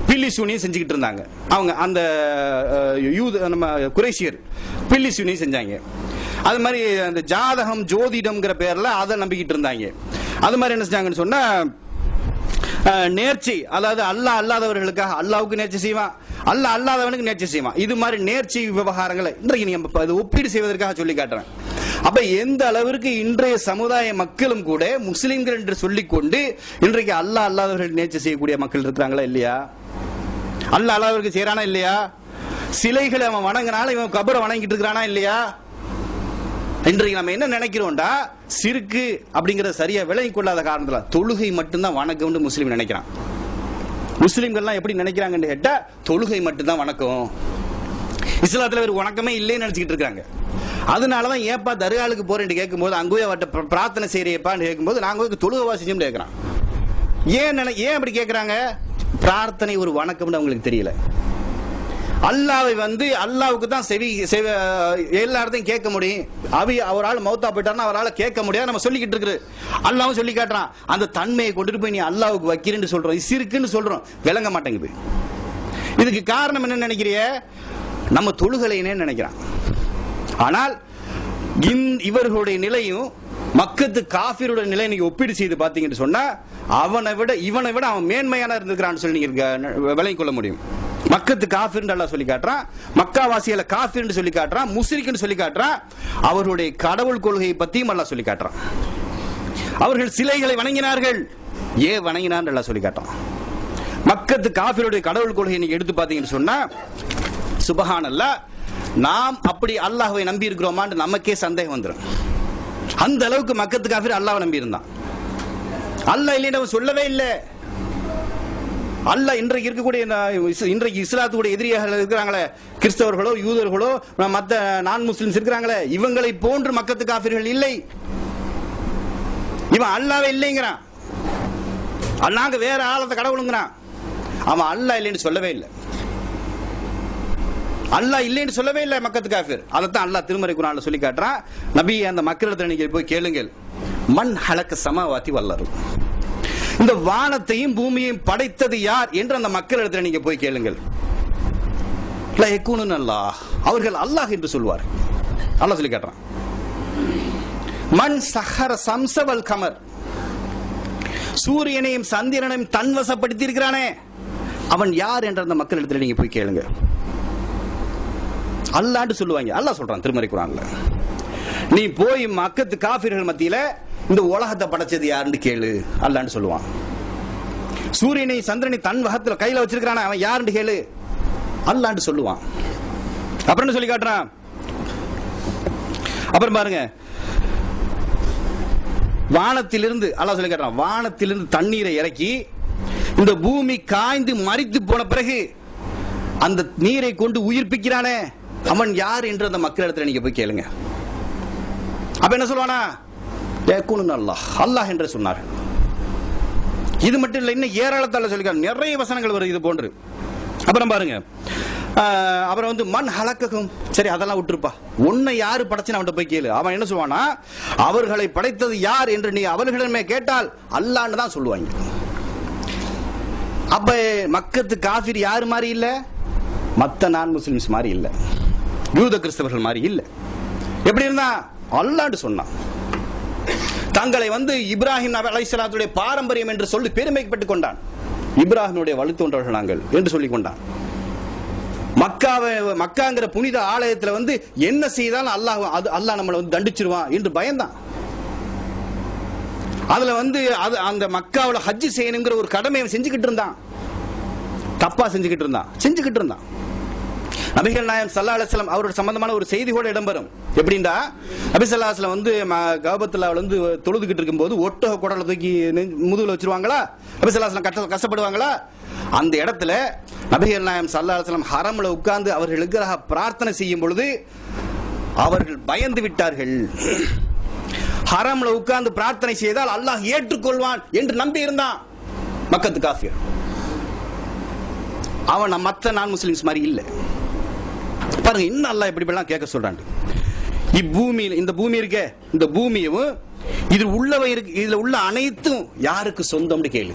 பில்லி சூனியம் செஞ்சுக்கிட்டு இருந்தாங்க அவங்க. அந்த நம்ம குறைஷியர் பில்லி சூனியம் செஞ்சாங்க. அது மாதிரி அந்த ஜாதகம் ஜோதிடம்ங்கிற பேர்ல அதை நம்பிக்கிட்டு இருந்தாங்க. அது மாதிரி என்ன செஞ்சாங்கன்னு சொன்னா, நேர்ச்சி, அதாவது அல்லாஹ் அல்லாதவர்களுக்காக அல்லாஹ்வுக்கு நேர்ச்சி செய்வான், அல்லாஹ் அல்லாதவனுக்கு நேர்ச்சி செய்வான். இது மாதிரி நேர்ச்சி விவகாரங்களை இன்றைக்கு நீங்க ஒப்பீடு செய்வதற்காக சொல்லி காட்டுறேன். அப்ப எந்த அளவிற்கு இன்றைய சமுதாய மக்களும் கூட முஸ்லிம்கள் என்று சொல்லிக்கொண்டு இன்றைக்கு அல்லாஹ் அல்லாதவர்கள் நேர்ச்சி செய்யக்கூடிய மக்கள் இருக்கிறாங்களா இல்லையா? அல்லாஹ் அல்லாதவர்களுக்கு செய்யறானா இல்லையா? சிலைகளை அவன் வணங்கினாலும் இவன் கபரை வணங்கிட்டு இருக்கிறானா இல்லையா? இன்றைக்கு நம்ம என்ன நினைக்கிறோம்டா, சிறுக்கு அப்படிங்கறத சரியா விளங்கி கொள்ளாத காரணத்துல தொழுகை மட்டும்தான் வணக்கம்னு முஸ்லீம் நினைக்கிறான். முஸ்லிம்கள்லாம் எப்படி நினைக்கிறாங்கன்னு கேட்டா, தொழுகை மட்டும்தான் வணக்கம், இஸ்லாத்துல ஒரு வணக்கமே இல்லைன்னு நினைச்சுக்கிட்டு இருக்காங்க. அதனாலதான் ஏப்பா தர்காவுக்கு போறேன்னு கேட்கும்போது, அங்கே அவட்ட பிரார்த்தனை செய்யறியப்பான்னு கேட்கும்போது, நாங்க தொழுகை வாசிச்சோம்னு கேட்கிறோம். ஏன் அப்படி கேட்கறாங்க? பிரார்த்தனை ஒரு வணக்கம்னு அவங்களுக்கு தெரியல. அல்லாஹ்வை அல்லாஹ்வுக்கு தான் எல்லா இடத்தையும் கேட்க முடியும். ஒரு ஆள் மௌத்தா போயிட்டாருன்னா அவரால் கேட்க முடியாது நம்ம சொல்லிக்கிட்டு இருக்கு. அல்லாஹ்வும் சொல்லி காட்டுறான். அந்த தன்மையை கொண்டுட்டு போய் நீ அல்லாஹ்வுக்கு வைக்கிறேன்னு சொல்றோம், சிறுக்குன்னு சொல்றோம், விளங்க மாட்டேங்குது. இதுக்கு காரணம் என்ன நினைக்கிறிய? நம்ம தொழுகலைன்னே நினைக்கிறான். ஆனால் இவர்களுடைய நிலையும் மக்கத்து காஃபிருடைய நிலை நீங்க ஒப்பீடு செய்து பாத்தீங்கன்னு சொன்னா, இவனை விட அவன் மேன்மையான இருந்திருக்கிறான்னு சொல்லி நீங்க விளங்கிக் கொள்ள முடியும். மக்கத்து காஃபிர் அல்லாஹ் சொல்லி காட்டுறான், மக்காவாசிகளை காஃபிர் சொல்லி காட்டுறான், முஸ்ரிக்னு சொல்லி காட்டுறான். அவர்களுடைய கடவுள் கொள்கையை பத்தியும் அல்லாஹ் சொல்லி காட்டுறான். அவர்கள் சிலைகளை வணங்கினார்கள், ஏன் வணங்கினார் அல்லாஹ் சொல்லி காட்டுறான். மக்கத்து காஃபிருடைய கடவுள் கொள்கையை நீங்க எடுத்து பாத்தீங்கன்னு சொன்னா, சுபஹானல்லாஹ், நாம் அப்படி அல்லாஹ்வை நம்பி இருக்கிறோமான்னு நமக்கே சந்தேகம் வந்துடும். அந்த அளவுக்கு மக்கத்து காஃபிர் அல்லாஹ்வை நம்பி இருந்தான். அல்லாஹ் இல்லைன்னு சொல்லவே இல்லை. அல்லாஹ் இன்றைக்கு இருக்கக்கூடிய இன்றைக்கு இஸ்லாத்துடைய எதிரியாக இருக்கிறாங்களே, கிறிஸ்தவர்களோ யூதர்களோ மற்ற நான் முஸ்லிம்ஸ் இருக்கிறாங்களே, இவங்களை போன்று மக்கத்து காஃபிர்கள் இல்லை. இவன் அல்லாஹ்வே இல்லைங்கிறான், அல்லாஹ் வேற ஆளத்தை கடவுளுங்கிறான். அவன் அல்லாஹ் இல்லைன்னு சொல்லவே இல்லை. அல்லாஹ் இல்லைன்னு சொல்லவே இல்லை மக்கத்து காஃபிர். அதைத்தான் அல்லாஹ் திருமறை குர்ஆன்ல சொல்லி காட்டுறான். நபி, அந்த மக்களிடத்தில் நீங்க போய் கேளுங்கள், மன் ஹலக ஸமாவாதி வல் அர்த், இந்த வானத்தையும் பூமியையும் படைத்தது யார் என்று அந்த மக்களிடத்தில் நீங்க போய் கேளுங்கள். லா யகூனுன் அல்லாஹ், அவர்கள் அல்லாஹ் என்று சொல்வார். அல்லாஹ் சொல்லி காட்டுறான், மன் சஹர சம்ஸ வல் கமர், சூரியனையும் சந்திரனையும் தன்வசப்படுத்தி இருக்கிறானே அவன் யார் என்ற அந்த மக்கள் இடத்துல நீங்க போய் கேளுங்க. அல்லாஹ்னு சொல்லுவாங்க. அல்லாஹ் சொல்றான் திருமறை குர்ஆன்ல, நீ போய் மக்கத்து காஃபிர்கள் மத்தியில இந்த உலகத்தை படைச்சது யாருன்னு கேளு, அல்லாஹ்னு சொல்லுவான். சூரியனை சந்திரனை தன் வகத்துல கையில வச்சிருக்கானே அவன் யாருன்னு கேளு, அல்லாஹ்னு சொல்லுவான். அப்புறம் என்ன சொல்லி காட்டுறான், அப்புறம் பாருங்க, வானத்திலிருந்து அல்லாஹ் சொல்லி காட்டுறான், வானத்திலிருந்து தண்ணீரை இறக்கி இந்த பூமி காய்ந்து மரித்து போன பிறகு அந்த நீரை கொண்டு உயிர்ப்பிக்கிறானே அவன் யார் என்று அந்த மக்கள் இடத்துல நீங்க போய் கேளுங்க. அப்ப என்ன சொல்லுவானா, யகூனுன் அல்லாஹ், அல்லாஹ் என்று சொன்னார். இது மட்டும் இல்ல, இன்னும் ஏராளத்தால சொல்லிருக்காங்க, நிறைய வசனங்கள் வருது இது போன்று. அப்புறம் பாருங்க, அப்புறம் வந்து மண் ஹலக்ககும், சரி அதெல்லாம் விட்டுருப்பா, உன்னை யாரு படைச்சுன்னு அவன்கிட்ட போய் கேளு. அவன் என்ன சொல்லுவானா, அவர்களை படைத்தது யார் என்று நீ அவர்களிடமே கேட்டால் அல்லாஹ்னு தான் சொல்லுவாங்க. அப்ப மக்கத்து காஃபிர் யாரு மாதிரி இல்ல, மத்த நான் முஸ்லிம்ஸ் மாதிரி இல்ல, யூத கிறிஸ்தவர்கள் மாதிரி இல்ல. எப்படி இருந்தா அல்லாஹ்னு சொன்னான். தங்களை வந்து இப்ராஹிம் நபி அலைஹிஸ்ஸலாத்துடைய பாரம்பரியம் என்று சொல்லி பெருமைப்பட்டுக் கொண்டான். இப்ராஹிமுடைய வழித்தோன்றவர்கள் நாங்கள் என்று சொல்லிக் கொண்டான். மக்காங்கிற புனித ஆலயத்துல வந்து என்ன செய்தாலும் அல்லாஹ் நம்மளை வந்து தண்டிச்சிருவான் என்று பயந்தான். அதுல வந்து அந்த மக்காவுல ஹஜ் செய்யணுங்கிற ஒரு கடமையை செஞ்சுக்கிட்டு இருந்தான். தப்பா செஞ்சுக்கிட்டு இருந்தான். நபிகள் நாயகம் ஸல்லல்லாஹு அலைஹி வஸல்லம் அவரோட சம்பந்தமான ஒரு செய்தி கூட இடம்பெறும். எப்படின்னா, நபி ஸல்லல்லாஹு அலைஹி வஸல்லம் வந்து கஅபத்துல்லாஹ்ல வந்து தொழுதுகிட்டு இருக்கும்போது ஒட்டக குடலை தூக்கி முதுகுல வச்சிருவாங்களா, நபி ஸல்லல்லாஹு அலைஹி வஸல்லம் கஷ்டப்படுவாங்களா, அந்த இடத்துல நபிகள் நாயகம் ஸல்லல்லாஹு அலைஹி வஸல்லம் ஹரம்ல உட்கார்ந்து அவர்களுக்காக பிரார்த்தனை செய்யும் பொழுது அவர்கள் பயந்து விட்டார்கள். ஹரம்ல உட்கார்ந்து பிரார்த்தனை செய்தால் அல்லாஹ் ஏற்றுக்கொள்வான் என்று நம்பி இருந்தான் மக்கத்து காஃபிர். அவன் மத்த நான் முஸ்லிம்ஸ் மாதிரி இல்ல. பாருங்க, இன்னும் அல்லாஹ் எப்படி எல்லாம் கேட்க சொல்றான். இந்த பூமி இருக்க, இந்த பூமியும் இதில் உள்ளவை இருக்கு, இதுல உள்ள அனைத்தும் யாருக்கு சொந்தம்னு கேளு.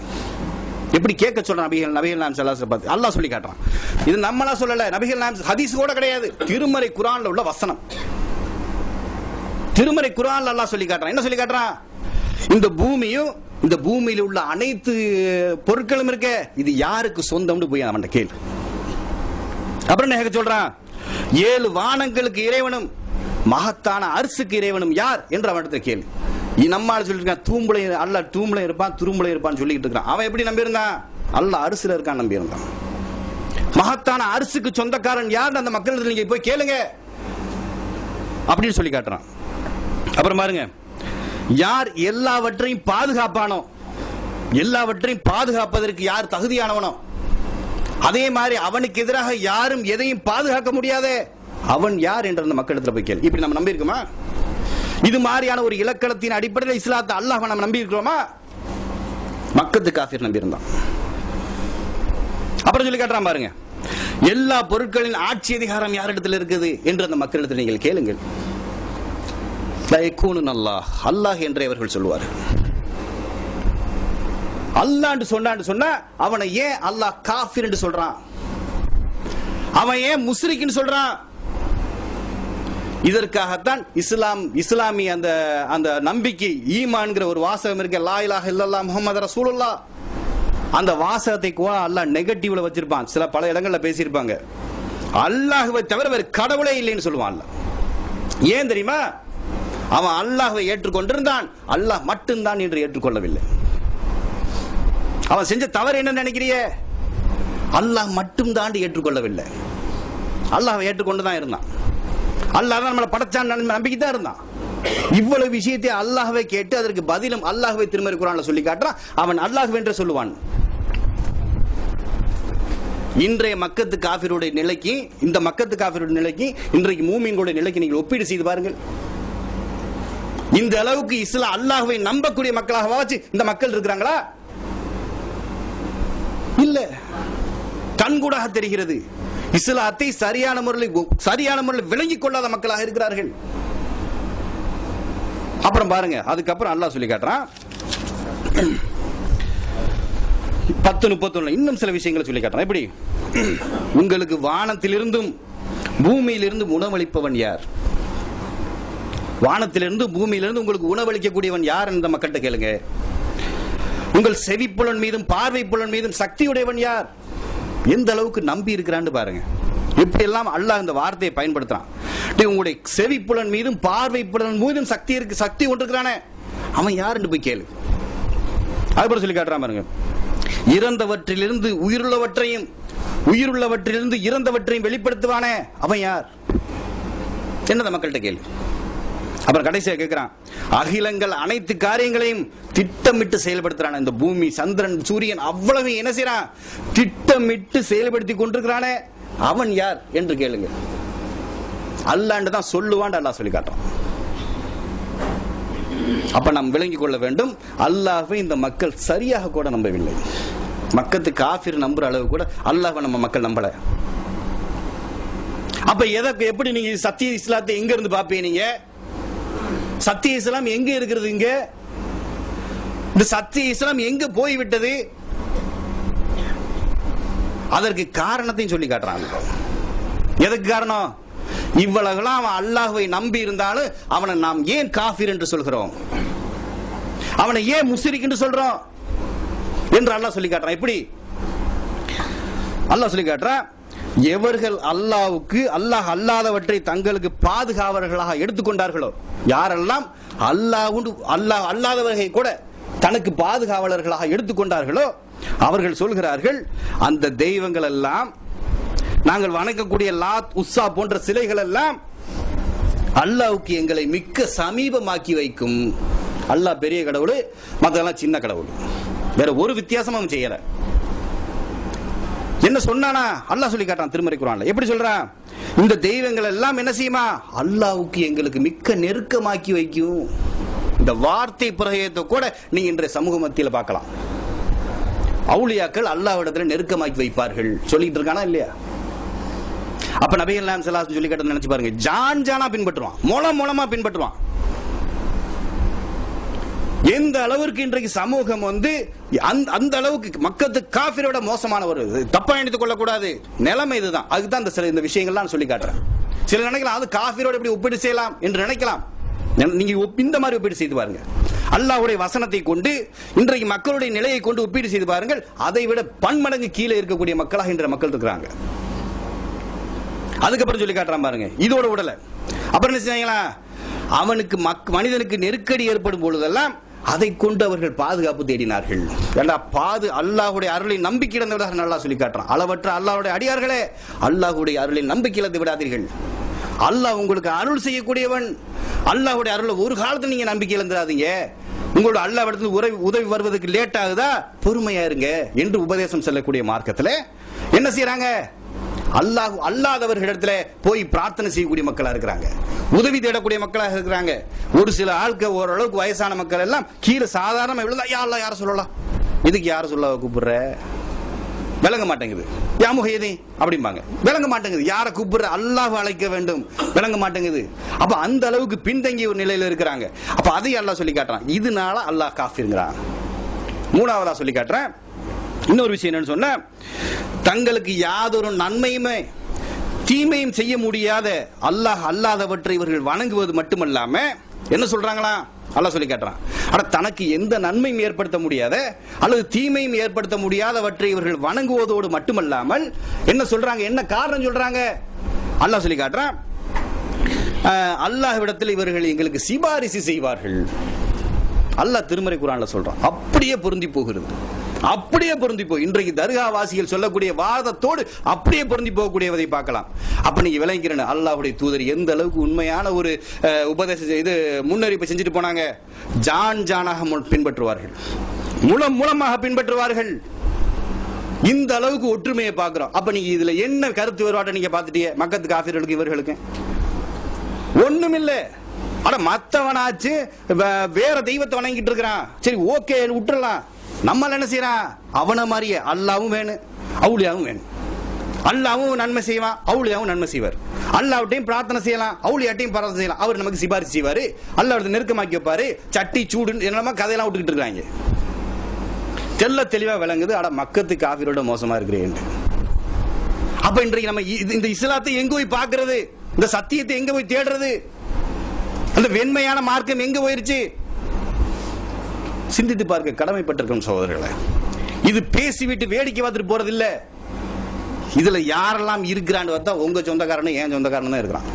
எப்படி கேட்க சொல்றான் நபிகள் நாயகம் ஸல்லல்லாஹு அலைஹி வஸல்லம். அல்லாஹ் சொல்லி காட்டுறான். இது நம்மளா சொல்லல, நபிகள் நாயகம் ஹதீஸ் கூட கிடையாது, திருமறை குர்ஆன்ல உள்ள வசனம். திருமறை குர்ஆன்ல அல்லாஹ் சொல்லி காட்டுறான். என்ன சொல்லி காட்டுறான், இந்த பூமியும் இந்த பூமியில உள்ள அனைத்து பொருட்களும் இருக்க இது யாருக்கு சொந்தம்னு போய் அவன் கேளு. அப்புறம் என்ன கேட்க சொல்றான், 7 வானங்களுக்கு இறைவனும் மகத்தான அர்சுக்கு இறைவனும் யார் என்று அவனிடத்துல கேளு. நம்மால சொல்லிருக்கான், தூம்புளை அல்லாஹ் தூம்புளை இருப்பான் துரும்புளை இருப்பான்னு சொல்லிட்டு இருக்கான். அவன் எப்படி நம்பி இருந்தான், அல்லாஹ் அரிசில இருக்கான் நம்பி இருந்தான். மகத்தான அரிசுக்கு சொந்தக்காரன் யார் அந்த மக்கள் நீங்க போய் கேளுங்க அப்படின்னு சொல்லி காட்டுறான். அப்புறம் பாருங்க, யார் எல்லாவற்றையும் பாதுகாப்பானோ, எல்லாவற்றையும் பாதுகாப்பதற்கு யார் தகுதியானவனோ, அதே மாதிரி அவனுக்கு எதிராக யாரும் எதையும் பாதுகாக்க முடியாதே அவன் யார் என்ற அந்த மக்களிடத்துல போய் கேளு. இப்படி நம்ம நம்பி இருக்கோமா? இது மாதிரியான ஒரு இலக்கணத்தின் அடிப்படையில் இஸ்லாத்தை அல்லாஹ் நம்ம நம்பி இருக்கிறோமா? மக்கத்து காஃபிர் நம்பி இருந்தான். அப்புறம் சொல்லி காட்டுறான் பாருங்க, எல்லா பொருட்களின் ஆட்சி அதிகாரம் யாரிடத்தில் இருக்குது என்று அந்த மக்களிடத்தில் நீங்கள் கேளுங்கள். அல்லாஹ், அல்லாஹ் என்றே அவர்கள் சொல்லுவார். அல்லாஹ் சொன்னா அவனை ஏன் அல்லாஹ் காஃபிர் என்று சொல்றான், அவன் ஏன் முஸ்ரிக்னு சொல்றான்? இதற்காகத்தான் இஸ்லாமிய அந்த நம்பிக்கை ஈமான்ங்கிற ஒரு வாசகம் இருக்கு, லா இலாஹ இல்லல்லாஹ் முஹம்மது ரசூலுல்லாஹ். அந்த வாசகத்தை கூட அல்லாஹ் நெகட்டிவ்ல வச்சிருப்பான். சில பல இடங்கள்ல பேசியிருப்பாங்க, அல்லாஹ்வை தவிர வேறு கடவுளே இல்லைன்னு சொல்லுவான். ஏன் தெரியுமா? அவன் அல்லாஹ்வை ஏற்றுக்கொண்டிருந்தான், அல்லாஹ் மட்டும்தான் என்று ஏற்றுக்கொள்ளவில்லை. அவன் செஞ்ச தவறு என்ன நினைக்கிறிய? அல்லாஹ் மட்டும் தான் ஏற்றுக்கொள்ளவில்லை, அல்லாஹ்வை ஏற்றுக்கொண்டுதான் இருந்தான். அல்லாஹ் தான் நம்மளை படைச்சான் நம்பிக்கை தான் இருந்தான். இவ்வளவு விஷயத்தை அல்லாஹ்வை கேட்டு அதற்கு பதிலும் அல்லாஹ்வை திருமறை குர்ஆன்ல சொல்லி காட்டுறான். அவன் அல்லாஹ் என்று சொல்லுவான். இன்றைய மக்கத்து காஃபிருடைய நிலைக்கு, இந்த மக்கத்து காஃபிருடைய நிலைக்கு, இன்றைக்கு மூமின்களுடைய நிலைக்கு நீங்கள் ஒப்பீடு செய்து பாருங்கள். இந்த அளவுக்கு இஸ்லாம் அல்லாஹ்வை நம்பக்கூடிய மக்களாக வாச்சு இந்த மக்கள் இருக்கிறாங்களா? இல்ல. கண்கூடாக தெரிகிறது, இஸ்லாத்தை சரியான முறையில் விளங்கிக் கொள்ளாத மக்களாக இருக்கிறார்கள். அப்புறம் பாருங்க, அதுக்கப்புறம் அல்லாஹ் சொல்லி காட்டுறான், 10:31 இன்னும் சில விஷயங்களை சொல்லி காட்டுறேன். எப்படி? உங்களுக்கு வானத்திலிருந்தும் பூமியிலிருந்தும் உணவளிப்பவன் யார்? வானத்திலிருந்து பூமியிலிருந்து உங்களுக்கு உணவளிக்கக்கூடியவன் யார் என்ற மக்கள்கிட்ட கேளுங்க. உங்கள் செவிப்புலன் மீதும் பார்வை புலன் மீதும் சக்தியுடையவன் யார்? எந்த அளவுக்கு நம்பி இருக்கிறான்னு பாருங்க. இப்படி எல்லாம் அல்லாஹ் இந்த வார்த்தையை பயன்படுத்துறான். உங்களுடைய செவிப்புலன் மீதும் பார்வை புலன் மீதும் சக்தி இருக்கு, சக்தி ஒன்று இருக்கிறானே அவன் யாருன்னு போய் கேளு. அதுபோல சொல்லி காட்டுறான் பாருங்க. இறந்தவற்றிலிருந்து உயிருள்ளவற்றையும் உயிருள்ளவற்றிலிருந்து இறந்தவற்றையும் வெளிப்படுத்துவானே அவன் யார்? என்னத மக்கள்கிட்ட கேளு. அப்புறம் கடைசியா கேட்கிறான், அகிலங்கள் அனைத்து காரியங்களையும் திட்டமிட்டு செயல்படுத்துறான். இந்த பூமி, சந்திரன், சூரியன் அவ்வளவு என்ன செய்யறான்? திட்டமிட்டு செயல்படுத்தி கொண்டிருக்கிறானே அவன் யார் என்று கேளுங்க. அல்லாண்டு தான் சொல்லுவான் அல்லாஹ் சொல்லி காட்டுறான். அப்ப நாம் விளங்கிக் கொள்ள வேண்டும், அல்லாஹ்வை இந்த மக்கள் சரியாக கூட நம்பவில்லை. மக்கத்து காஃபிர் நம்புற அளவு கூட அல்லாஹ்வை நம்ம மக்கள் நம்பல. அப்ப எதற்கு எப்படி நீங்க சத்திய இஸ்லாத்தை எங்க இருந்து பாப்பீங்க? நீங்க சத்திய இஸ்லாம் எங்க இருக்கிறது? இங்க இந்த சத்திய இஸ்லாம் எங்க போய்விட்டது? அதற்கு காரணத்தையும் சொல்லி காட்டுறாங்க. எதுக்கு காரணம்? இவ்வளவுலாம் அவன் அல்லாஹ்வை நம்பி இருந்தாலும் அவனை நாம் ஏன் காஃபிர் என்று சொல்கிறோம், அவனை ஏன் முஸ்ரிக் என்று சொல்றோம் என்று அல்லாஹ் சொல்லி காட்டுறான். எப்படி அல்லாஹ் சொல்லி காட்டுறான்? எவர்கள் அல்லாஹ்வுக்கு அல்லாஹ் அல்லாதவற்றை தங்களுக்கு பாதுகாவலர்களாக எடுத்துக்கொண்டார்களோ, யாரெல்லாம் அல்லாஹ் அல்லாதவர்களை கூட தனக்கு பாதுகாவலர்களாக எடுத்துக்கொண்டார்களோ அவர்கள் சொல்கிறார்கள், அந்த தெய்வங்கள் எல்லாம், நாங்கள் வணங்கக்கூடிய லாத் உஸ்ஸா போன்ற சிலைகள் எல்லாம் அல்லாஹ்வுக்கு எங்களை மிக்க சமீபமாக்கி வைக்கும். அல்லாஹ் பெரிய கடவுள், மற்றெல்லாம் சின்ன கடவுள். வேற ஒரு வித்தியாசமும் செய்யல. என்ன சொன்னானா அல்லாஹ் சொல்லி காட்டான் திருமறை குர்ஆன்ல. எப்படி சொல்றான்? இந்த தெய்வங்கள் எல்லாம் என்ன செய்யுமா? அல்லாஹ்வுக்கு எங்களுக்கு மிக்க நெருக்கமாக்கி வைக்கும். இந்த வார்த்தை பிரயோகத்தை கூட நீங்க இன்றைய சமூக மத்தியில் பார்க்கலாம். அவுலியாக்கள் அல்லாஹ்விடத்தில் நெருக்கமாக்கி வைப்பார்கள் சொல்லிட்டு இருக்கானா இல்லையா? அப்ப நபிகள் நாயகம் ஸல்லல்லாஹு அலைஹி சொல்லி காட்ட நினைச்சு பாருங்க. ஜானா பின்பற்றுவான், மூலமா பின்பற்றுவான். எந்த அளவிற்கு இன்றைக்கு சமூகம் அந்த அளவுக்கு மக்கத்து காஃபிரோட மோசமான ஒரு தப்பா எடுத்துக் கொள்ளக்கூடாது நிலைமை இதுதான். அதுதான் இந்த விஷயங்கள்லாம் சொல்லி காட்டுறேன். சில நினைக்கலாம் அது காஃபிரோட எப்படி ஒப்பீடு செய்யலாம் என்று நினைக்கலாம். நீங்க இந்த மாதிரி ஒப்பீடு செய்து பாருங்க. அல்லாஹ்வுடைய வசனத்தை கொண்டு இன்றைக்கு மக்களுடைய நிலையை கொண்டு ஒப்பீடு செய்து பாருங்கள். அதை விட பன்மடங்கு கீழே இருக்கக்கூடிய மக்களாக இன்றைய மக்கள் இருக்கிறாங்க. அதுக்கப்புறம் சொல்லி காட்டுறான் பாருங்க. இதோட விடல. அப்புறம் என்ன செய்யங்களா? அவனுக்கு மனிதனுக்கு நெருக்கடி ஏற்படும் பொழுதெல்லாம் அதை கொண்டு அவர்கள் பாதுகாப்பு தேடினார்கள். அல்லாஹ்வுடைய அருளின் நம்பிக்கை இழந்தவர்கள் நல்லா சொல்லி காட்டுறான். அளவற்ற அல்லாஹ்வுடைய அடியார்களே, அல்லாஹ்வுடைய அருளின் நம்பிக்கை இழந்து விடாதீர்கள். அல்லாஹ் உங்களுக்கு அருள் செய்யக்கூடியவன். அல்லாஹ்வுடைய அருளை ஒரு காலத்துல நீங்க நம்பிக்கை இழந்துடாதீங்க. உங்களோட அல்லாஹ்விடத்துல உதவி வருவதற்கு லேட் ஆகுதா, பொறுமையா இருங்க என்று உபதேசம் சொல்லக்கூடிய மார்க்கத்துல என்ன செய்யறாங்க? அல்லாஹ் அல்லாதவர்களிடத்துல போய் பிரார்த்தனை செய்யக்கூடிய மக்களா இருக்கிறாங்க, உதவி தேடக்கூடிய மக்களாக இருக்கிறாங்க. ஒரு சில ஆட்கள் ஓரளவுக்கு வயசான மக்கள் எல்லாம் கீழே சாதாரண யார சொல்லலாம், இதுக்கு யார சொல்ல கூப்பிடுற விளங்க மாட்டேங்குது, யாமுகையதே அப்படிம்பாங்க, விளங்க மாட்டேங்குது. யார கூப்பிடுற? அல்லாஹ் அழைக்க வேண்டும், விளங்க மாட்டேங்குது. அப்ப அந்த அளவுக்கு பின்தங்கிய ஒரு நிலையில இருக்கிறாங்க. அப்ப அதை அல்லாஹ் சொல்லி காட்டுறான். இதனால அல்லாஹ் காஃபிர்ங்கிறான். மூணாவதா சொல்லி காட்டுறேன். இன்னொரு விஷயம் என்னன்னு சொன்ன, தங்களுக்கு யாதொரு நன்மையுமே தீமையும் செய்ய முடியாத அல்லாஹ் அல்லாதவற்றை இவர்கள் வணங்குவது மட்டுமல்லாம என்ன சொல்றாங்களா? அல்லாஹ் சொல்லி காட்டுறான். ஆனா தனக்கு எந்த நன்மையும் ஏற்படுத்த முடியாத அல்லது தீமையும் ஏற்படுத்த முடியாதவற்றை இவர்கள் வணங்குவதோடு மட்டுமல்லாமல் என்ன சொல்றாங்க? என்ன காரணம் சொல்றாங்க? அல்லாஹ் சொல்லி காட்டுறான். அல்லாஹ்விடத்தில் இவர்கள் எங்களுக்கு சிபாரிசு செய்வார்கள். அல்லாஹ் திருமறை குர்ஆன்ல சொல்றான். அப்படியே பொருந்தி போகிறது. அப்படியே பொருந்தி போய் இன்றைக்கு தர்காவாசிகள் சொல்லக்கூடிய வாதத்தோடு அப்படியே பொருந்தி போகக்கூடியதை பார்க்கலாம். அப்ப நீங்க விளங்கிறேன் அல்லாஹ்வுடைய தூதர் எந்த அளவுக்கு உண்மையான ஒரு உபதேசம் இது முன்னறிவிப்பு செஞ்சுட்டு போனாங்க. ஜானாக பின்பற்றுவார்கள், மூலமாக பின்பற்றுவார்கள். இந்த அளவுக்கு ஒற்றுமையை பார்க்கிறோம். அப்ப நீங்க இதுல என்ன கருத்து வேறுபாட்டை நீங்க பார்த்துட்டீங்க? மக்கத்து காஃபிர்களுக்கு இவர்களுக்கு ஒண்ணுமில்லை. ஆனா மத்தவனாச்சு வேற தெய்வத்தை வணங்கிட்டு இருக்கிறான், சரி ஓகே விட்டுறலாம். நம்ம என்ன செய்யறான்? அவனை மாதிரியே அல்லாவும் வேணும், அவுலியாவும் வேணும். அல்லாவும் நன்மை செய்வான், அவுலியாவும் நன்மை செய்வார். அல்லாஹ்விட்டையும் பிரார்த்தனை செய்யலாம், அவுலியாட்டையும் பிரார்த்தனை செய்யலாம். அவர் நமக்கு சிபாரிசு செய்வாரு, அல்லாஹ்விட நெருக்கமாக்கி வைப்பாரு. சட்டி சூடு என்னமா கதையெல்லாம் விட்டுக்கிட்டு இருக்காங்க. தெல்ல தெளிவா விளங்குது. அட மக்கத்து காஃபிரோட மோசமா இருக்கிறேன். அப்ப இன்றைக்கு நம்ம இந்த இஸ்லாத்தை எங்க போய் பார்க்கிறது? இந்த சத்தியத்தை எங்க போய் தேடுறது? அந்த வெண்மையான மார்க்கம் எங்க போயிருச்சு? சிந்தித்து பார்க்க கடமைப்பட்டிருக்கும் சகோதரர்களே. இது பேசிவிட்டு வேடிக்கை பார்த்துட்டு போறது இல்ல. இதுல யாரெல்லாம் இருக்கிறான்னு பார்த்தா உங்க சொந்தக்காரனும் ஏன் சொந்தக்காரன் தான் இருக்கிறான்.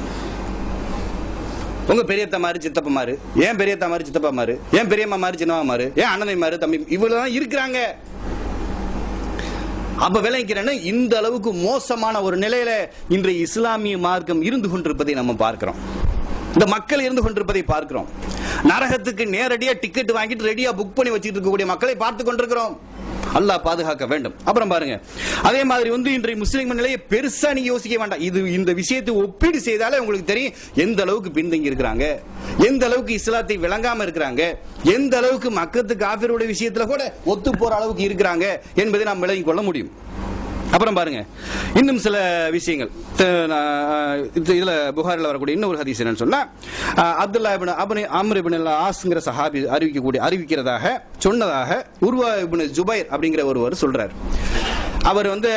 உங்க பெரியத்த மாதிரி சித்தப்பா மாறு, ஏன் பெரியத்த மாதிரி சித்தப்பா மாறு, ஏன் பெரியம்மா மாதிரி சின்னவா மாறு, ஏன் அண்ணனை மாறு, தம்பி, இவ்வளவுதான் இருக்கிறாங்க. அப்ப விளைக்கிறேன்னு இந்த அளவுக்கு மோசமான ஒரு நிலையில இன்றைய இஸ்லாமிய மார்க்கம் இருந்து கொண்டிருப்பதை நம்ம பார்க்கிறோம். இந்த மக்கள் இருந்து கொண்டிருப்பதை பார்க்கிறோம். நரகத்துக்கு நேரடியா டிக்கெட் வாங்கிட்டு ரெடியா புக் பண்ணி வச்சிட்டு இருக்கக்கூடிய மக்களை பார்த்து கொண்டிருக்கிறோம். அல்லாஹ் பாதுகாக்க வேண்டும். அப்புறம் பாருங்க, அதே மாதிரி இன்றைய முஸ்லிம் நிலையை பெருசா நீங்க யோசிக்க வேண்டாம். இது இந்த விஷயத்தை ஒப்பீடு செய்தாலே உங்களுக்கு தெரியும் எந்த அளவுக்கு பின்தங்கி இருக்கிறாங்க, எந்த அளவுக்கு இஸ்லாத்தை விளங்காம இருக்கிறாங்க, எந்த அளவுக்கு மக்களுக்கு காஃபிருடைய விஷயத்துல கூட ஒத்து போற அளவுக்கு இருக்கிறாங்க என்பதை நாம் விளங்கிக் கொள்ள முடியும். அப்புறம் பாருங்க, இன்னும் சில விஷயங்கள். இதுல புகாரில் வரக்கூடிய இன்னொரு ஹதீஸ் என்னன்னு சொன்னா, அப்துல்லா இப்னு அம்ர் இப்னு ஆஸ்ங்கிற சஹாபி அறிவிக்கிறதாக சொன்னதாக உர்வா இப்னு ஜுபைர் அப்படிங்கிற ஒருவர் சொல்றார். அவர் அந்த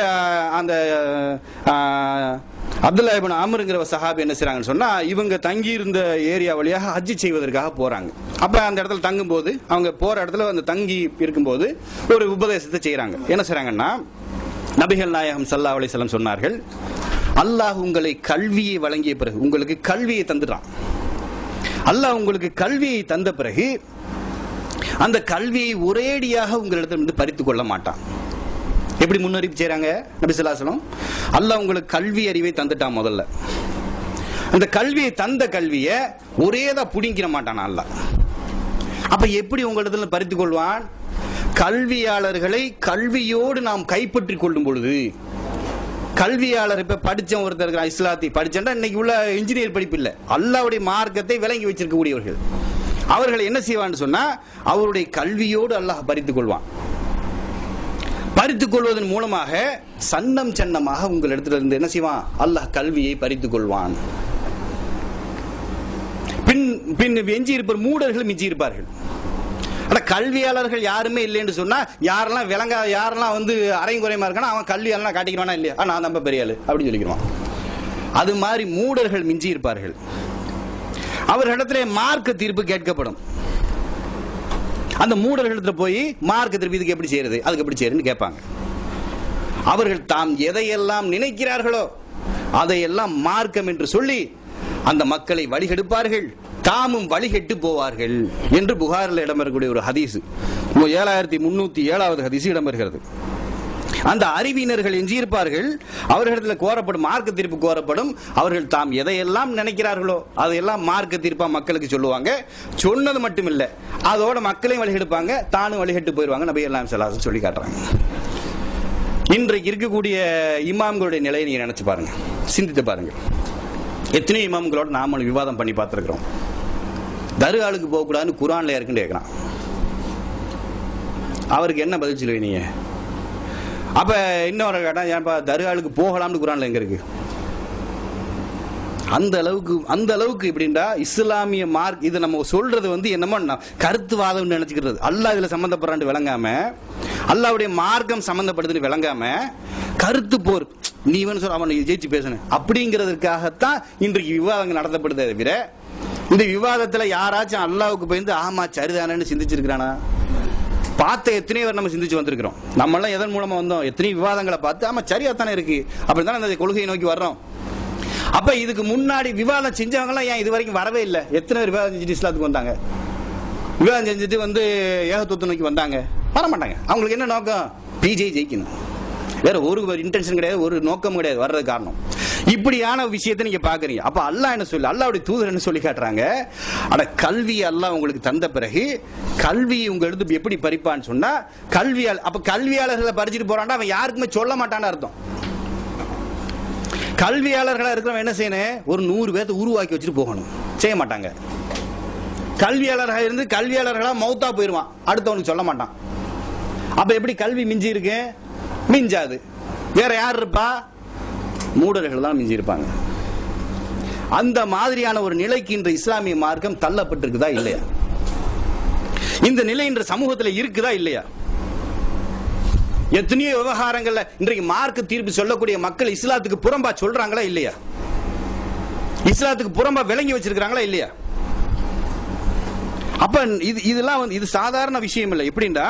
அப்துல்லா இப்னு அம்ருங்கிற சஹாபி என்ன செய்றாங்கன்னு சொன்னா, இவங்க தங்கி இருந்த ஏரியா வழியாக ஹஜ் செய்வதற்காக போறாங்க. அப்ப அந்த இடத்துல தங்கும் போது, அவங்க போற இடத்துல அந்த தங்கி இருக்கும்போது ஒரு உபதேசத்தை செய்யறாங்க. என்ன செய்றாங்கன்னா, நபிகள் நாயகம் ஸல்லல்லாஹு அலைஹி வஸல்லம் சொன்னார்கள், அல்லாஹ் உங்களை கல்வியை வழங்கிய பிறகு, உங்களுக்கு கல்வியை தந்துட்டான். அல்லாஹ் உங்களுக்கு கல்வியை தந்த பிறகு அந்த கல்வியை ஒரேடியாக உங்களிடத்திலிருந்து பறித்துக் கொள்ள மாட்டான். எப்படி முன்னறிவிப்பு செய்றாங்க நபி ஸல்லல்லாஹு அலைஹி வஸல்லம்? அல்லாஹ் உங்களுக்கு கல்வி அறிவை தந்துட்டான். முதல்ல அந்த கல்வியை தந்த கல்வியை ஒரேதா புடிங்கிற மாட்டான் அல்லாஹ். அப்ப எப்படி உங்களிடத்துல பறித்துக் கொள்வான்? கல்வியாளர்களை கல்வியோடு நாம் கைப்பற்றிக் கொள்ளும் பொழுது, கல்வியாளர் இப்ப படிச்ச ஒருத்தர் இஸ்லாத்தை படிச்சா இன்னைக்கு உள்ள இன்ஜினியர் படிப்பு இல்ல, அல்லாஹ்வுடைய மார்க்கத்தை விளங்கி வச்சிருக்கக்கூடியவர்கள், அவர்கள் என்ன செய்வான்னு சொன்னா அவருடைய கல்வியோடு அல்லாஹ் பறித்துக் கொள்வான். பறித்துக் கொள்வதன் மூலமாக சன்னம் சன்னமாக உங்களிடத்துல இருந்து என்ன செய்வான்? அல்லாஹ் கல்வியை பறித்துக் கொள்வான். பின் எஞ்சி இருப்பார் மூடர்கள் மிஞ்சி இருப்பார்கள். கல்வியாளர்கள் யாருமே இல்லைன்னு சொன்னா, யாரெல்லாம் விளங்க, யாரெல்லாம் அரையும் குறையமா இருக்கானா அவன் கல்வியாளனா காட்டிக்கிறானா இல்லையா, நான் நம்ம பெரிய ஆளு அப்படின்னு சொல்லிக்கிறான். அது மாதிரி மூடர்கள் மிஞ்சி இருப்பார்கள். அவர்களிடத்திலே மார்க்க தீர்ப்பு கேட்கப்படும். அந்த மூடர்களிடத்துல போய் மார்க்க தீர்ப்பு இதுக்கு எப்படி செய்யறது, அதுக்கு எப்படி செய்யறதுன்னு கேட்பாங்க. அவர்கள் தாம் எதையெல்லாம் நினைக்கிறார்களோ அதையெல்லாம் மார்க்கம் என்று சொல்லி அந்த மக்களை வழிகெடுப்பார்கள், தாமும் வழிகெட்டு போவார்கள் என்று புகாரில் இடம்பெறக்கூடிய ஒரு ஹதீஸ், 7307வது ஹதீஸ் இடம்பெறுகிறது. அந்த அறிவினர்கள் எஞ்சியிருப்பார்கள். அவர்களிடத்தில் கோரப்படும் மார்க்க தீர்ப்பு கோரப்படும். அவர்கள் தாம் எதையெல்லாம் நினைக்கிறார்களோ அதையெல்லாம் மார்க்க தீர்ப்பா மக்களுக்கு சொல்லுவாங்க. சொன்னது மட்டும் இல்ல, அதோட மக்களையும் வழிகெடுப்பாங்க, தானும் வழிகெட்டு போயிருவாங்க. நபி ஸல்லல்லாஹு அலைஹி வஸல்லம் சொல்லி காட்டுறாங்க. இன்றைக்கு இருக்கக்கூடிய இமாம்களுடைய நிலையை நீங்க நினைச்சு பாருங்க, சிந்தித்து பாருங்க. எத்தனை இமாம்களோட நாம விவாதம் பண்ணி பார்த்திருக்கிறோம். தர்காவுக்கு போக கூடாதுன்னு குர்ஆன்ல இருக்குன்னு கேட்கிறான். அவருக்கு என்ன பதில் சொல்லுவீங்க நீங்க? அப்ப இன்னொரு கேட்டா, ஏன்பா தர்காவுக்கு போகலாம்னு குர்ஆன்ல எங்க இருக்கு? அந்த அளவுக்கு இப்படின்னா இஸ்லாமிய மார்க் இது நம்ம சொல்றது என்னமோ கருத்துவாதம் நினைச்சுக்கிறது. அல்லாஹ் இதுல சம்பந்தப்படுறான்னு விளங்காம, அல்லாஹ்வுடைய மார்க்கம் சம்பந்தப்படுதுன்னு விளங்காம கருத்து போர், நீ சொல்ல அவன் ஜெயிச்சு பேசணும் அப்படிங்கிறதுக்காகத்தான் இன்றைக்கு விவாதங்கள் நடத்தப்படுதே தவிர, இந்த விவாதத்துல யாராச்சும் அல்லாஹ்வுக்கு பயந்து ஆமா சரிதானு சிந்திச்சிருக்கிறானா? பார்த்த எத்தனை பேர் நம்ம சிந்திச்சு வந்திருக்கிறோம். நம்ம எல்லாம் எதன் மூலமா வந்தோம்? எத்தனை விவாதங்களை பார்த்து ஆமா சரியாத்தானே இருக்கு அப்படித்தானே அந்த கொள்கையை நோக்கி வர்றோம். அப்ப இதுக்கு முன்னாடி விவாதம் செஞ்சவங்க எல்லாம் ஏன் இது வரைக்கும் வரவே இல்லை? எத்தனை பேர் விவாதம் செஞ்சுட்டு இஸ்லாத்துக்கு வந்தாங்க? விவாதம் செஞ்சுட்டு ஏகத்துவத்தை நோக்கி வந்தாங்க? வர மாட்டாங்க. அவங்களுக்கு என்ன நோக்கம்? பிஜே ஜெயிக்கணும், வேற ஒரு இன்டென்ஷன் கிடையாது, ஒரு நோக்கம் கிடையாது. வர்றது காரணம் இப்படியான விஷயத்தை நீங்க பாக்குறீங்க. அப்ப அல்லாஹ் என்ன சொல்லி, அல்லாஹ்வுடைய தூதர் என்ன சொல்லி காட்டுறாங்க? அட கல்வி அல்லாஹ் உங்களுக்கு தந்த பிறகு கல்வி உங்க எடுத்து எப்படி பறிப்பான்னு சொன்னா, கல்வியாளர்களை பறிச்சுட்டு போறான்டா அவன் யாருக்குமே சொல்ல மாட்டான்னு அர்த்தம். கல்வியாளர்களா இருக்கிறவன் என்ன செய்யணும்? ஒரு 100 பேர்த்த உருவாக்கி வச்சுட்டு போகணும். செய்ய மாட்டாங்க. கல்வியாளர்களா இருந்து கல்வியாளர்களா மௌத்தா போயிருவான், அடுத்தவனுக்கு சொல்ல மாட்டான். அப்ப எப்படி கல்வி மிஞ்சி இருக்கு? மிஞ்சாது. வேற யார் இருப்பா? மூடர்கள் தான் மிஞ்சி இருப்பாங்க. அந்த மாதிரியான ஒரு நிலைக்கு இன்று இஸ்லாமிய மார்க்கம் தள்ளப்பட்டிருக்குதா இல்லையா? இந்த நிலை இன்று சமூகத்தில் இருக்குதா இல்லையா? எத்தனையோ விவகாரங்கள்ல இன்றைக்கு மார்க்க தீர்ப்பு சொல்லக்கூடிய மக்கள் இஸ்லாத்துக்கு புறம்பா சொல்றாங்களா இல்லையா? இஸ்லாத்துக்கு புறம்பா விளங்கி வச்சிருக்காங்களா இல்லையா? அப்ப இதெல்லாம் இது சாதாரண விஷயம் இல்லை. எப்படின்னா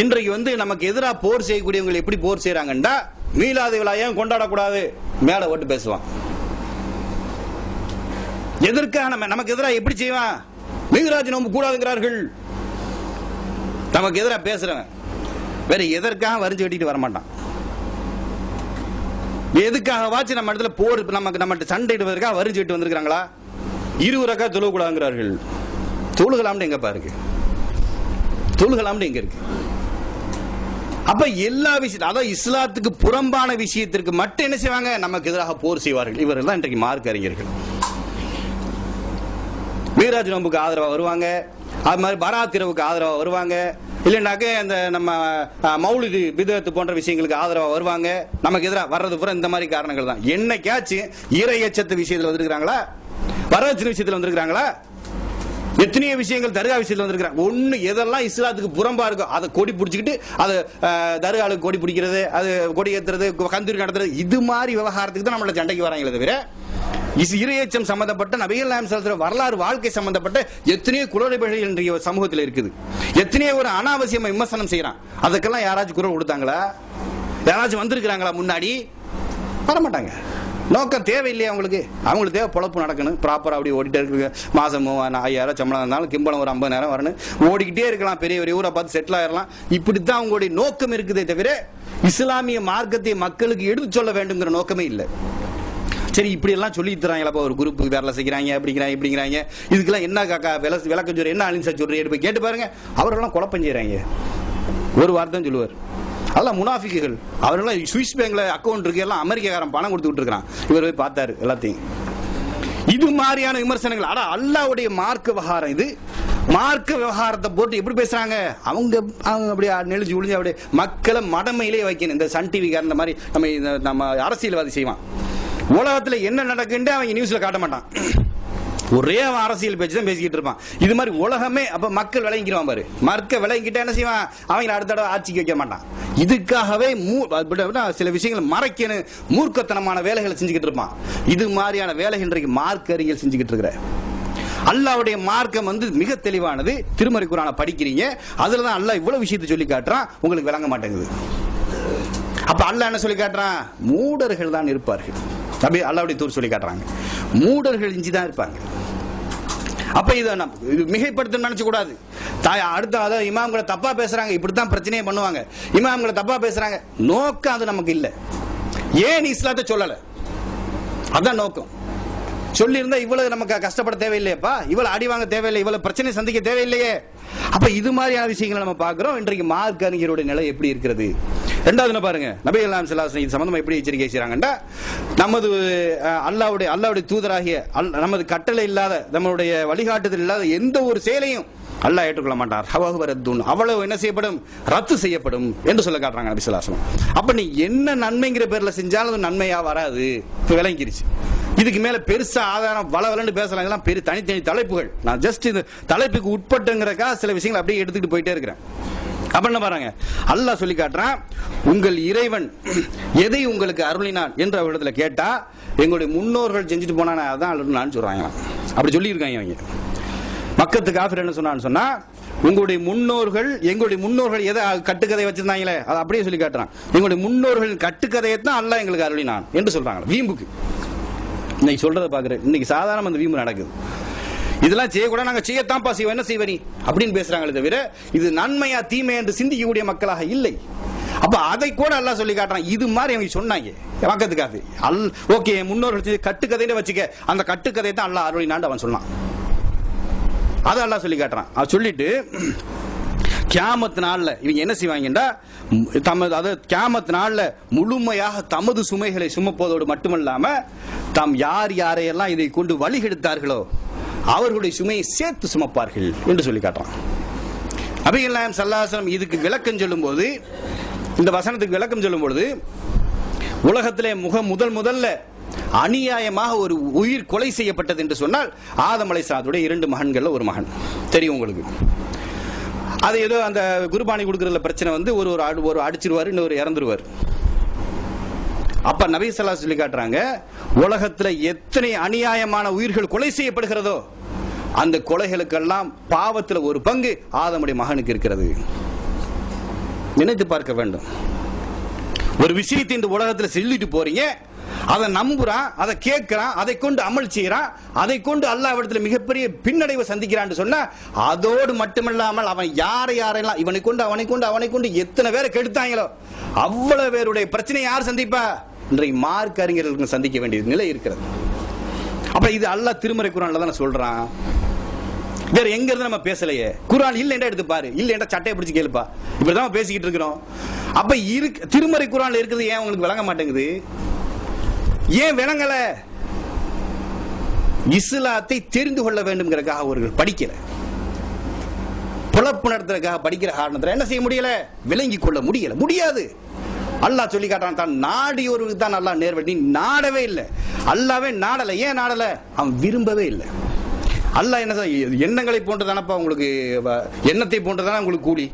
இன்றைக்கு நமக்கு எதிராக போர் செய்யக்கூடியவங்க எப்படி போர் செய்யறாங்கண்டா, மீலாது விழா ஏன் கொண்டாடக்கூடாது மேல ஓட்டு பேசுவான். எதற்காக நமக்கு எதிராக எப்படி செய்வான்? மீராஜ் நோன்பு கூடாதுங்கிறார்கள். நமக்கு எதிராக பேசுறவன் வேற எதற்காக வரிஞ்சு கட்டிட்டு வரமாட்டான். எதுக்காக வாச்சு நம்ம இடத்துல போர் நம்ம சண்டையிடுவதற்காக வரிஞ்சு கட்டி வந்திருக்காங்களா? 20 ரக்கா தொழுகக்கூடாதுங்கிறார்கள். தொழுகலாம்னு எங்கப்பா இருக்கு? தொழுகலாம்னு எங்க இருக்கு? அப்ப எல்லா விஷயம், அதாவது இஸ்லாத்துக்கு புறம்பான விஷயத்திற்கு மட்டும் என்ன செய்வாங்க? நமக்கு எதிராக போர் செய்வார்கள். இவர்கள் தான் இன்றைக்கு மார்க்க அறிஞர்கள். மீராஜ் நோன்புக்கு ஆதரவா வருவாங்க, அது மாதிரி பராத்திரவுக்கு ஆதரவா வருவாங்க, இல்லைன்னாக்க இந்த நம்ம மௌலிது பிதஅத் போன்ற விஷயங்களுக்கு ஆதரவா வருவாங்க. நமக்கு எதிராக வர்றது பூரா இந்த மாதிரி காரணங்கள் தான். என்னைக்காச்சும் இறை எச்சத்து விஷயத்தில் வந்திருக்கிறாங்களா? வரதட்சணை விஷயத்தில் வந்திருக்கிறாங்களா? எத்தனையோ விஷயங்கள் தர்கா விஷயத்தில் வந்திருக்கிறாங்க. ஒண்ணு எதெல்லாம் இஸ்லாத்துக்கு புறம்பா இருக்கோ அதை கொடி பிடிச்சிக்கிட்டு அதை தர்காவுக்கு கொடி பிடிக்கிறது, அது கொடி ஏற்றுறது, கந்தூரி நடத்துறது, இது மாதிரி விவகாரத்துக்கு தான் நம்மள சண்டைக்கு வராங்களே தவிர இறையச்சம் சம்பந்தப்பட்ட நபிகள் நாயகம் ஸல்லல்லாஹு அலைஹி வஸல்லம் வரலாறு வாழ்க்கை சம்பந்தப்பட்ட எத்தனையோ குளறுபடிகள் இன்றைய சமூகத்தில் இருக்குது. எத்தனையோ ஒரு அனாவசியமா விமர்சனம் செய்யறான். அதுக்கெல்லாம் யாராச்சும் குரல் கொடுத்தாங்களா? யாராச்சும் வந்திருக்கிறாங்களா? முன்னாடி வரமாட்டாங்க. நோக்கம் தேவையில்லையா அவங்களுக்கு? அவங்களுக்கு தேவை பொழப்பு நடக்கணும், ப்ராப்பரா அப்படி ஓடிட்டே இருக்கு. மாசம் 5000 சம்பளம் இருந்தாலும் கிம்பளம் ஒரு 50,000 வரணும், ஓடிக்கிட்டே இருக்கலாம், பெரிய பெரிய ஊரை பார்த்து செட்டில் ஆயிடலாம். இப்படித்தான் அவங்களுடைய நோக்கம் இருக்குதே தவிர இஸ்லாமிய மார்க்கத்தை மக்களுக்கு எடுத்து சொல்ல வேண்டும்ங்கிற நோக்கமே இல்லை. சரி, இப்படி எல்லாம் சொல்லி தராங்களா? ஒரு குரூப் வேலை செய்யறாங்க, இப்படிங்கிறாங்க. இதுக்கெல்லாம் என்ன விளக்கம் சொல்ற, என்ன அலின்சா சொல்றீங்க போய் கேட்டு பாருங்க. அவரெல்லாம் குழப்பம் செய்யறாங்க. ஒரு வார்த்தை சொல்லுவார், அதெல்லாம் முனாஃபிக்குகள். அவரெல்லாம் சுவிஸ் பேங்க்ல அக்கௌண்ட் இருக்கு, எல்லாம் அமெரிக்காரன் பணம் கொடுத்துட்டு இருக்கான். இவர் போய் பார்த்தாரு எல்லாத்தையும். இது மாதிரியான விமர்சனங்கள். ஆனா அல்லாஹ்வுடைய மார்க்க விவகாரம் இது. மார்க்க விவகாரத்தை போட்டு எப்படி பேசுறாங்க? அவங்க அப்படியே நெளிஞ்சு ஒளிஞ்சு அப்படியே மக்களை மடமையிலே வைக்கணும். இந்த சன் டிவி காரன் மாதிரி நம்ம அரசியல்வாதி செய்வான். உலகத்துல என்ன நடக்குன்னு அவங்க நியூஸ்ல காட்ட மாட்டான். ஒரே அரசியல் பேச்சு தான் பேசிக்கிட்டு இருப்பான். இது மாதிரி உலகமே அப்ப மக்கள் விளங்கிடுவான் பாரு. மர்க்க விளங்கிட்டா என்ன செய்வான்? அவங்க அடுத்த தடவை ஆட்சிக்கு வைக்க மாட்டான். இதுக்காகவே சில விஷயங்கள் மறைக்கணும், மூர்க்கத்தனமான வேலைகளை செஞ்சுக்கிட்டு இருப்பான். இது மாதிரியான வேலை இன்றைக்கு மார்க்க அறிஞர்கள் செஞ்சுக்கிட்டு இருக்கிற. அல்லாஹ்வுடைய மார்க்கம் மிக தெளிவானது. திருமறை குர்ஆனை படிக்கிறீங்க, அதுலதான் அல்லாஹ் இவ்வளவு விஷயத்தை சொல்லி காட்டுறான். உங்களுக்கு விளங்க மாட்டேங்குது. அப்ப அல்லாஹ் என்ன சொல்லி காட்டுறான்? மூடர்கள் தான் இருப்பார்கள். அப்படி அல்லாஹ்வுடைய தூர் சொல்லி காட்டுறாங்க. மூடர்கள் இஞ்சிதான் இருப்பாங்க. அப்ப இது மிகைப்படுத்த நினைச்ச கூடாது. அடுத்த அதாவது இமாம்களை தப்பா பேசுறாங்க, இப்படித்தான் பிரச்சனையே பண்ணுவாங்க. இமாம்களை தப்பா பேசுறாங்க, நோக்கம் அது நமக்கு இல்ல. ஏன் இஸ்லாத்தை சொல்லல? அதான் நோக்கம். சொல்லி இருந்தா இவ்வளவு நமக்கு கஷ்டப்பட தேவையில்லையப்பா, இவ்வளவு அடி வாங்க தேவையில்லை, இவ்வளவு பிரச்சனை சந்திக்க தேவையில்லையே. அப்ப இது மாதிரியான விஷயங்களை நம்ம பார்க்கிறோம். இன்றைக்கு மார்க்க அறிஞருடைய நிலை எப்படி இருக்கிறது? ரெண்டாவது பாருங்க, நபிகள் நாயகம் ஸல்லல்லாஹு அலைஹி வஸல்லம் இது சம்பந்தமா எப்படி எச்சரிக்கை செய்றாங்கண்டா, நமது அல்லாஹ்வுடைய தூதராகிய நமது கட்டளை இல்லாத, நம்மளுடைய வழிகாட்டுதல் இல்லாத எந்த ஒரு செயலையும் அல்லாஹ் ஏற்றுக்கொள்ள மாட்டார். அவ்வளவு என்ன செய்யப்படும்? ரத்து செய்யப்படும் என்று சொல்ல காட்டுறாங்க நபி ஸல்லல்லாஹு அலைஹி வஸல்லம். அப்ப நீ என்ன நன்மைங்கிற பேர்ல செஞ்சாலும் அது நன்மையா வராது. விளங்கிருச்சு. இதுக்கு மேல பெருசா ஆதாரம் வளவலன்னு பேசலாம். பெரிய தனித்தனி தலைப்புகள். நான் ஜஸ்ட் இந்த தலைப்புக்கு உட்பட்டுங்கிறக்கா சில விஷயங்கள் அப்படியே எடுத்துக்கிட்டு போயிட்டே இருக்கிறேன். அப்ப என்ன பாருங்க, அல்லாஹ் சொல்லி காட்டுறான், உங்கள் இறைவன் எதை உங்களுக்கு அருளினான் என்று அவரிடத்துல கேட்டா, எங்களுடைய முன்னோர்கள் செஞ்சுட்டு போனா அதான் அருளினான்னு சொல்றாங்க. அப்படி சொல்லி இருக்காங்க அவங்க. மக்கத்து காஃபிர் என்ன சொன்னான்னு சொன்னா, உங்களுடைய முன்னோர்கள், எங்களுடைய முன்னோர்கள் எதை கட்டுக்கதை வச்சிருந்தாங்களே அதை அப்படியே சொல்லி காட்டுறான். எங்களுடைய முன்னோர்களின் கட்டுக்கதையை தான் அல்லாஹ் எங்களுக்கு அருளினான் என்று சொல்றாங்க. வீம்புக்கு இன்னைக்கு சொல்றதை பாக்குறேன். இன்னைக்கு சாதாரண அந்த வீம்பு நடக்குது. இதெல்லாம் செய்யக்கூடாது, நாங்க செய்யத்தான்ப்பா செய்வோம், என்ன செய்வ நீ அப்படின்னு பேசுறாங்களே தவிர இது நன்மையா தீமை என்று சிந்திக்கக்கூடிய மக்களாக இல்லை. அப்ப அதை கூட அல்லாஹ் சொல்லி காட்டுறான். இது மாதிரி அவங்க சொன்னாங்க மக்கத்துக்காக. ஓகே, முன்னோர்கள் கட்டுக்கதைன்னு வச்சுக்க, அந்த கட்டுக்கதை தான் அல்லாஹ் அருளினான்னு அவன் சொன்னான். அதை அல்லாஹ் சொல்லி காட்டுறான். அது சொல்லிட்டு கியாமத் நாள்ல இவங்க என்ன செய்வாங்கடா, கியாமத் நாள்ல முழுமையாக தமது சுமைகளை சுமப்பதோடு மட்டுமல்லாம தாம் யார் யாரையெல்லாம் இதை கொண்டு வழிகெடுத்தார்களோ அவர்களுடைய சுமையை சேர்த்து சுமப்பார்கள் என்று சொல்லி காட்டுறான். நபிகள் நாயகம் ஸல்லல்லாஹு அலைஹி வஸல்லம் இதுக்கு விளக்கம் சொல்லும் போது, இந்த வசனத்துக்கு விளக்கம் சொல்லும் பொழுது, உலகத்திலே முதல்ல அநியாயமாக ஒரு உயிர் கொலை செய்யப்பட்டது என்று சொன்னால் ஆதம் அலைஹிஸ்ஸலாத்துடைய 2 மகன்கள்ல ஒரு மகன் தெரியும் உங்களுக்கு. அது ஏதோ அந்த குர்பானி கொடுக்கறதுல பிரச்சனை வந்து ஒரு அடிச்சிருவாரு, இன்னொரு இறந்துருவார். அப்ப நபி ஸல்லல்லாஹு அலைஹி சொல்லி காட்டுறாங்க, உலகத்துல எத்தனை அநியாயமான உயிர்கள் கொலை செய்யப்படுகிறதோ அந்த கொலைகளுக்கெல்லாம் பாவத்துல ஒரு பங்கு ஆதமுடைய மகனுக்கு இருக்கிறது. நினைத்து பார்க்க வேண்டும். ஒரு விஷயத்தை இந்த உலகத்துல சொல்லிட்டு போறீங்க, அதை நம்புறான், அதை கேட்கிறான், அதை கொண்டு அமல் செய்யறான், அதை கொண்டு அல்லாஹ்விடத்துல மிகப்பெரிய பின்னடைவை சந்திக்கிறான்னு சொன்னா, அதோடு மட்டுமில்லாமல் அவன் யாரெல்லாம் இவனை கொண்டு எத்தனை பேரை கெடுத்தாங்களோ அவ்வளவு பேருடைய பிரச்சனை யார் சந்திப்பா? இன்றைய மார்க்க அறிஞர்களுக்கு சந்திக்க வேண்டிய நிலை இருக்கிறது. அப்ப இது அல்லாஹ் திருமறை குர்ஆன்ல தான் சொல்றான். வேற எங்க இருந்து நம்ம பேசலையே. குர்ஆன் இல்லைன்னா எடுத்து பாரு, இல்லைன்னா சட்டையை பிடிச்சு கேளுப்பா. இப்படிதான் பேசிக்கிட்டு இருக்கிறோம். அப்ப திருமறை குர்ஆன்ல இருக்குது ஏன் உங்களுக்கு விளங்க மாட்டேங்குது? ஏன் விளங்கல? இஸ்லாத்தை தெரிந்து கொள்ள வேண்டும்ங்கிறதுக்காக அவர்கள் படிக்கல, புலப்பு நடத்துறதுக்காக படிக்கிற காரணத்துல என்ன செய்ய முடியல? விளங்கி கொள்ள முடியாது. அல்லாஹ் சொல்லி காட்டான், தான் நாடியோருக்கு தான் அல்லாஹ் நேர்வழி. நீ நாடவே இல்லை, அல்லாவே நாடல. ஏன் நாடல? அவன் விரும்பவே இல்லை. அல்லாஹ் என்ன எண்ணங்களை போன்றதானப்பா உங்களுக்கு, எண்ணத்தை போன்றதான உங்களுக்கு கூலி.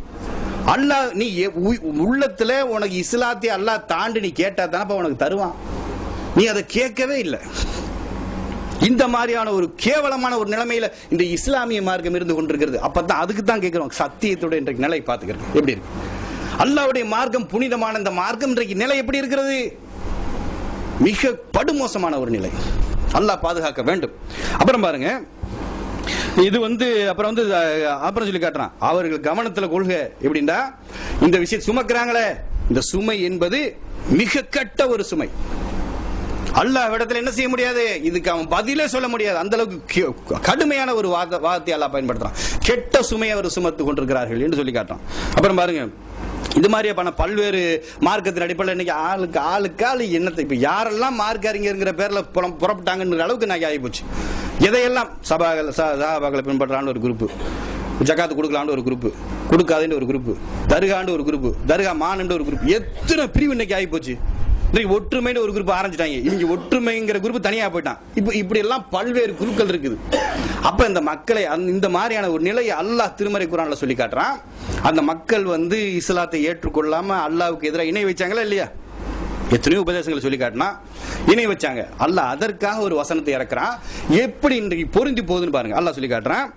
அல்லாஹ் நீ உள்ளத்துல உனக்கு இஸ்லாத்தை அல்லாஹ் தாண்டி நீ கேட்டா தானப்பா உனக்கு தருவான். நீ அதை கேட்கவே இல்லை. இந்த மாதிரியான ஒரு கேவலமான ஒரு நிலைமையில இந்த இஸ்லாமிய மார்க்கம் இருந்து கொண்டிருக்கிறது. அப்பதான் அதுக்கு தான் கேட்கிறோம், சத்தியத்தோட இன்றைக்கு நிலை பார்த்துக்கிறது எப்படி இருக்கு? அல்லாஹ்வுடைய மார்க்கம் புனிதமான இந்த மார்க்கம் இன்றைக்கு நிலை எப்படி இருக்கிறது? மிக படுமோசமான ஒரு நிலை. அல்லாஹ் பாதுகாக்க வேண்டும். அப்புறம் பாருங்க, இது வந்து அப்புறம் சொல்லி காட்டுறான், அவர்கள் கவனத்துல கொள்க எப்படின்னா, இந்த விஷயம் சுமக்கிறாங்களே, இந்த சுமை என்பது மிக கெட்ட ஒரு சுமை. அல்லாஹ் இடத்துல என்ன செய்ய முடியாது, இதுக்கு அவன் பதிலே சொல்ல முடியாது. அந்த அளவுக்கு கடுமையான ஒரு வார்த்தை அல்லாஹ் பயன்படுத்துறான். கெட்ட சுமையை அவர் சுமத்து கொண்டிருக்கிறார்கள் என்று சொல்லி காட்டுறான். அப்புறம் பாருங்க, இது மாதிரியே பண்ண பல்வேறு மார்க்கத்தின் அடிப்படையில் இன்னைக்கு ஆளுக்கு என்னத்தை இப்ப யாரெல்லாம் மார்க்க அறிஞர்ங்கிற பேர்ல புறப்பட்டாங்கன்ற அளவுக்கு நான் ஆகி போச்சு. எதையெல்லாம் சஹாபாக்களை பின்பற்றான்னு ஒரு குரூப், ஜகாத்து கொடுக்கலான்னு ஒரு குரூப், கொடுக்காதுன்னு ஒரு குரூப், தர்காண்டு ஒரு குரூப், தர்கா மானுண்டு ஒரு குரூப், எத்தனை பிரிவு இன்னைக்கு ஆகி போச்சு. ஒற்றுமைன்னு ஒரு குரூப் ஆரம்பிச்சிட்டாங்க, இங்க ஒற்றுமைங்கிற குரூப் தனியா போயிட்டான். இப்படி எல்லாம் பல்வேறு குழுக்கள் இருக்குது. அப்ப இந்த மக்களை இந்த மாதிரியான ஒரு நிலையை அல்லாஹ் திருமறை குர்ஆன்ல சொல்லி காட்டுறான். அந்த மக்கள் வந்து இஸ்லாத்தை ஏற்றுக்கொள்ளாம அல்லாஹ்வுக்கு எதிராக இணை வச்சாங்களா இல்லையா? எத்தனையோ உபதேசங்களை சொல்லி காட்டினா இணை வச்சாங்க. அல்லாஹ் அதற்காக ஒரு வசனத்தை இறக்குறான். எப்படி இன்றைக்கு பொருந்தி போகுதுன்னு பாருங்க. அல்லாஹ் சொல்லி காட்டுறான்,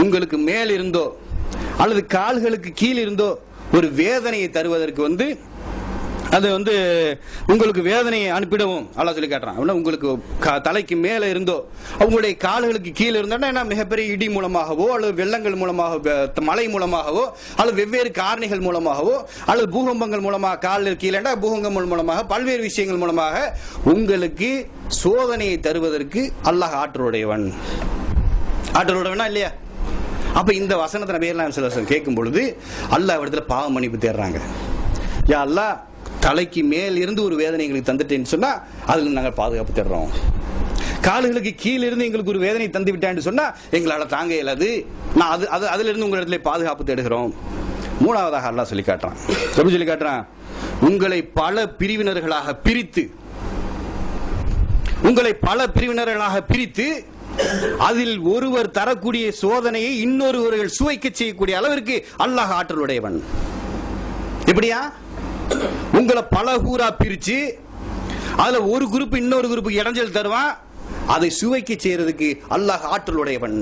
உங்களுக்கு மேல் இருந்தோ அல்லது கால்களுக்கு கீழ் இருந்தோ ஒரு வேதனையை தருவதற்கு வந்து அது வந்து உங்களுக்கு வேதனையை அனுப்பிடவும் அல்லாஹ் சொல்லி காட்டுறான். உங்களுக்கு தலைக்கு மேல இருந்தோ அவங்களுடைய கால்களுக்கு கீழே இருந்தோன்னா மிகப்பெரிய இடி மூலமாகவோ அல்லது வெள்ளங்கள் மூலமாக, மழை மூலமாகவோ அல்லது வெவ்வேறு காரணிகள் மூலமாகவோ அல்லது பூகம்பங்கள் மூலமாக, காலில் கீழே பூகம்பங்கள் மூலமாக, பல்வேறு விஷயங்கள் மூலமாக உங்களுக்கு சோதனையை தருவதற்கு அல்லாஹ் ஆற்றலுடையவன். ஆற்றலுடையவனா இல்லையா? அப்ப இந்த வசனத்தை நபியெல்லாம் சில கேட்கும் பொழுது அல்லாஹ் இடத்துல பாவ மன்னிப்பு தேடுறாங்க. யா அல்லாஹ், தலைக்கு மேல் இருந்து ஒரு வேதனை எங்களுக்கு தந்துட்டேன்னு சொன்னா அதுல நாங்கள் பாதுகாப்பு தேடுறோம். கால்களுக்கு கீழே இருந்து எங்களுக்கு ஒரு வேதனை தந்து விட்டான்னு சொன்னா எங்களால தாங்க இயலாது, நான் அதுல இருந்து உங்க இடத்துல பாதுகாப்பு தேடுகிறோம். மூணாவதாக அல்லாஹ் சொல்லி காட்டுறான். எப்படி சொல்லி காட்டுறான்? உங்களை பல பிரிவினர்களாக பிரித்து அதில் ஒருவர் தரக்கூடிய சோதனையை இன்னொருவர்கள் சுவைக்க செய்யக்கூடிய அளவிற்கு அல்லாஹ் ஆற்றலுடையவன். எப்படியா? உங்களை பல கூறா பிரிச்சு அதுல ஒரு குரூப் இன்னொரு குரூப்புக்கு இடைஞ்சல் தருவான். அதை சுவைக்க செய்யறதுக்கு அல்லாஹ் ஆற்றலுடையவன்.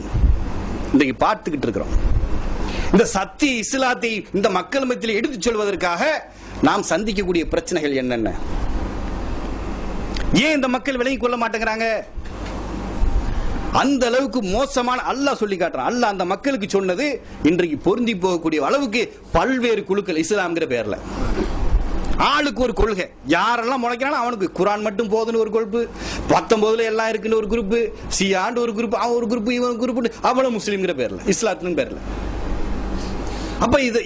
இன்றைக்கு பார்த்துக்கிட்டு இருக்கிறோம். இந்த சத்திய இஸ்லாத்தை இந்த மக்கள் மத்தியில் எடுத்துச் சொல்வதற்காக நாம் சந்திக்கக்கூடிய பிரச்சனைகள் என்னென்ன? ஏன் இந்த மக்கள் விலகிக் கொள்ள மாட்டேங்கிறாங்க? அந்த அளவுக்கு மோசமான அல்லாஹ் சொல்லி காட்டுறான். அல்லாஹ் அந்த மக்களுக்கு சொன்னது இன்றைக்கு பொருந்தி போகக்கூடிய அளவுக்கு பல்வேறு குழுக்கள் இஸ்லாம்ங்கிற பேர்ல ஆளுக்கு ஒரு கொள்கை. யாரெல்லாம் முளைக்கிறானோ அவனுக்கு குர்ஆன் மட்டும் போதுன்னு ஒரு குரூப், 19 எல்லாம் இருக்குன்னு ஒரு குரூப், சியாண்டு ஒரு குரூப், அவன் ஒரு குரூப், இவன் குரூப், அவ்வளவு முஸ்லீம்ங்கிற பேர்ல, இஸ்லாத்தின் பேர்ல. அப்ப இது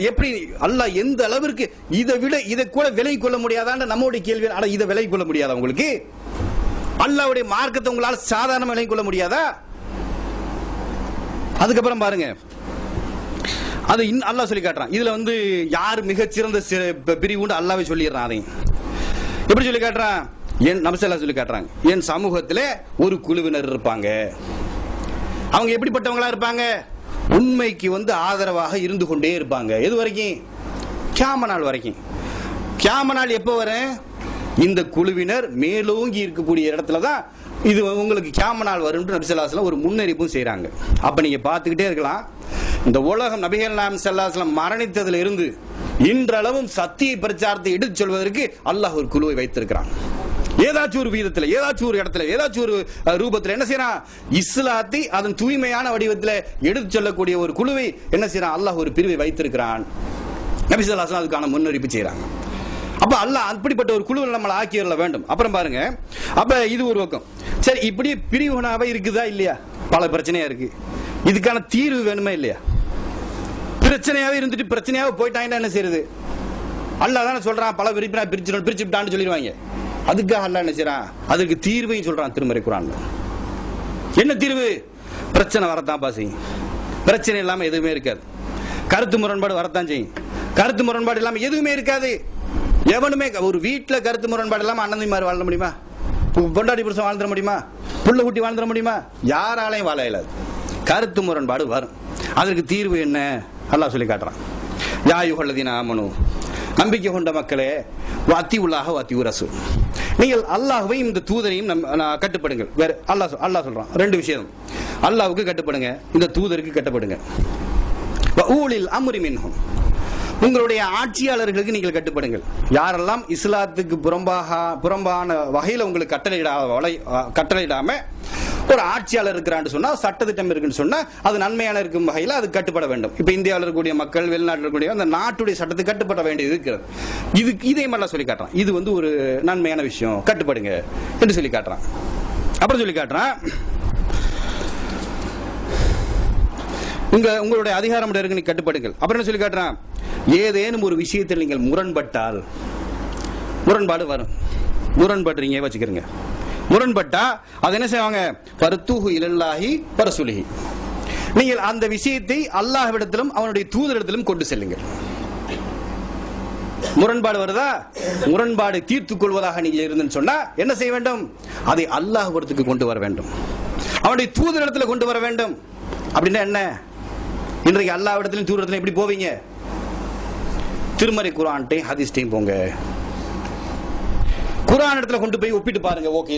எப்படி அல்லாஹ் எந்த அளவிற்கு இதை கூட விலை கொள்ள முடியாதான்னு நம்மளுடைய கேள்வி. ஆனா இதை விலை கொள்ள முடியாதா உங்களுக்கு? அல்லாஹ்வுடைய மார்க்கத்தை உங்களால சாதாரண விலை கொள்ள முடியாதா? அதுக்கப்புறம் பாருங்க, அது அல்லாஹ் சொல்லி காட்டுறான். இதுல வந்து யார் மிகச்சிறந்த பிரிவுன்னு அல்லாஹ்வே சொல்லிடுறான். அதையும் எப்படி சொல்லி காட்டுறான்? நபி ஸல்லல்லாஹு அலைஹி சொல்லி காட்டுறாங்க, என் சமூகத்திலே ஒரு குழுவினர் இருப்பாங்க. அவங்க எப்படிப்பட்டவங்களா இருப்பாங்க? உண்மைக்கு ஆதரவாக இருந்து கொண்டே இருப்பாங்க. எது வரைக்கும்? கியாம நாள் வரைக்கும். கியாம நாள் எப்போ வரும்? இந்த குழுவினர் மேலோங்கி இருக்கக்கூடிய இடத்துலதான் இது உங்களுக்கு கியாம நாள் வரும். நபி ஸல்லல்லாஹு அலைஹி வஸல்லம் ஒரு முன்னறிப்பும் செய்யறாங்க. அப்ப நீங்க பார்த்துக்கிட்டே இருக்கலாம், இந்த உலகம் நபிகள் நாயகம் ஸல்லல்லாஹு அலைஹி வஸல்லம் மரணித்ததுல இருந்து இன்றளவும் சத்திய பிரச்சாரத்தை எடுத்து சொல்வதற்கு அல்லாஹ் ஒரு குழுவை வைத்திருக்கிறான். ஏதாச்சும் ஒரு வீதத்தில், ஏதாச்சும் ஒரு இடத்துல, ஏதாச்சும் ஒரு ரூபத்தில் என்ன செய்யறான்? இஸ்லாத்தை அதன் தூய்மையான வடிவத்தில் எடுத்து சொல்லக்கூடிய ஒரு குழுவை என்ன செய்யறான்? அல்லாஹ் ஒரு பிரிவை வைத்திருக்கிறான். நபி ஸல்லல்லாஹு அலைஹி வஸல்லம் அதுக்கான முன்னறிப்பு செய்யறாங்க. அப்ப அல்லாஹ் அப்படிப்பட்ட ஒரு குழுவில் நம்மளை ஆக்கியவர்கள வேண்டும். அப்புறம் பாருங்க, அப்ப இது ஒரு பக்கம். சரி, இப்படியே பிரிவுனாவே இருக்குதா இல்லையா? பல பிரச்சனையா இருக்கு. இதுக்கான தீர்வு வேணுமா இல்லையா? பிரச்சனையாவே இருந்துட்டு பிரச்சனையாவே போயிட்டாங்கன்னா என்ன செய்யறது? அல்லாஹ் தானே சொல்றான், பல விருப்பினா பிரிச்சு விட்டான்னு சொல்லிடுவாங்க. அதுக்காக அல்லாஹ் என்ன செய்யறான்? அதுக்கு தீர்வையும் சொல்றான் திருமறை குர்ஆன்ல. என்ன தீர்வு? பிரச்சனை வரத்தான் செய்யும். பிரச்சனை இல்லாம எதுவுமே இருக்காது. கருத்து முரண்பாடு வரத்தான் செய்யும். கருத்து முரண்பாடு இல்லாம எதுவுமே இருக்காது. எவனுமே ஒரு வீட்டுல கருத்து முரண்பாடு இல்லாம அண்ணன் மாதிரி வாழ முடியுமா? பொண்டாடி புருஷன் வாழ்ந்துட முடியுமா? புள்ள குட்டி வாழ்ந்துட முடியுமா? யாராலையும் வாழ இயலாது. கருத்து முரண்பாடு வரும். அதற்கு தீர்வு என்ன? அல்லாஹ் சொல்லி காட்டுறான். யா அய்யுஹல்லதீன ஆமனூ, நம்பிக்கை கொண்ட மக்களே, வஅத்தியுல்லாஹ வஅத்தியுர் ரசூல், நீங்கள் அல்லாஹ்வையும் இந்த தூதரையும் கட்டுப்படுங்கள். வேற அல்லாஹ் சொல்றான் ரெண்டு விஷயம். அல்லாஹ்வுக்கு கட்டுப்படுங்க, இந்த தூதருக்கு கட்டுப்படுங்க. வஊலில் அம்ரி மின்ஹும், உங்களுடைய ஆட்சியாளர்களுக்கு நீங்கள் கட்டுப்படுங்கள். யாரெல்லாம் இஸ்லாத்துக்கு புறம்பான வகையில் உங்களுக்கு கட்டளையிடாம ஒரு ஆட்சியாளர் இருக்கிறான்னு சொன்னா, சட்டத்திட்டம் இருக்குன்னு சொன்னா, அது நன்மையான இருக்கும் வகையில் அது கட்டுப்பட வேண்டும். இப்ப இந்தியாவில் இருக்கக்கூடிய மக்கள், வெளிநாட்டில் இருக்கக்கூடிய அந்த நாட்டுடைய சட்டத்துக்கு கட்டுப்பட வேண்டியது இருக்கிறது. இதே மாதிரிலாம் சொல்லி காட்டுறான். இது ஒரு நன்மையான விஷயம், கட்டுப்படுங்க என்று சொல்லி காட்டுறான். அப்புறம் சொல்லி காட்டுறான், உங்களுடைய அதிகாரம் இருக்கு, நீ கட்டுப்படுங்கள். அப்புறம் என்ன சொல்லி காட்டுறான்? ஏதேனும் ஒரு விஷயத்தில் நீங்கள் முரண்பட்டால், முரண்பாடு வரும், முரண்படுறீங்க வச்சுக்கிறீங்க, முரண்பட்டா அது என்ன செய்வாங்க? பர்துஹு இலல்லாஹி வரசூலிஹி, நீங்கள் அந்த விஷயத்தை அல்லாஹ்விடத்திலும் அவனுடைய தூதரிடத்திலும் கொண்டு செல்லுங்கள். முரண்பாடு வருதா? முரண்பாடு தீர்த்துக் கொள்வதாக நீங்கள் இருந்துன்னு சொன்னா என்ன செய்ய வேண்டும்? அதை அல்லாஹ்விடத்துக்கு கொண்டு வர வேண்டும், அவனுடைய தூதரிடத்தில் கொண்டு வர வேண்டும். அப்படின்னா என்ன? இன்றைக்கு அல்லாஹ்விடத்திலும் தூதரிடத்திலும் எப்படி போவீங்க? திருமறை குர்ஆன்டையும் ஹதீஸ்டையும் போங்க. குர்ஆன் இடத்துல கொண்டு போய் ஒப்பிட்டு பாருங்க. ஓகே,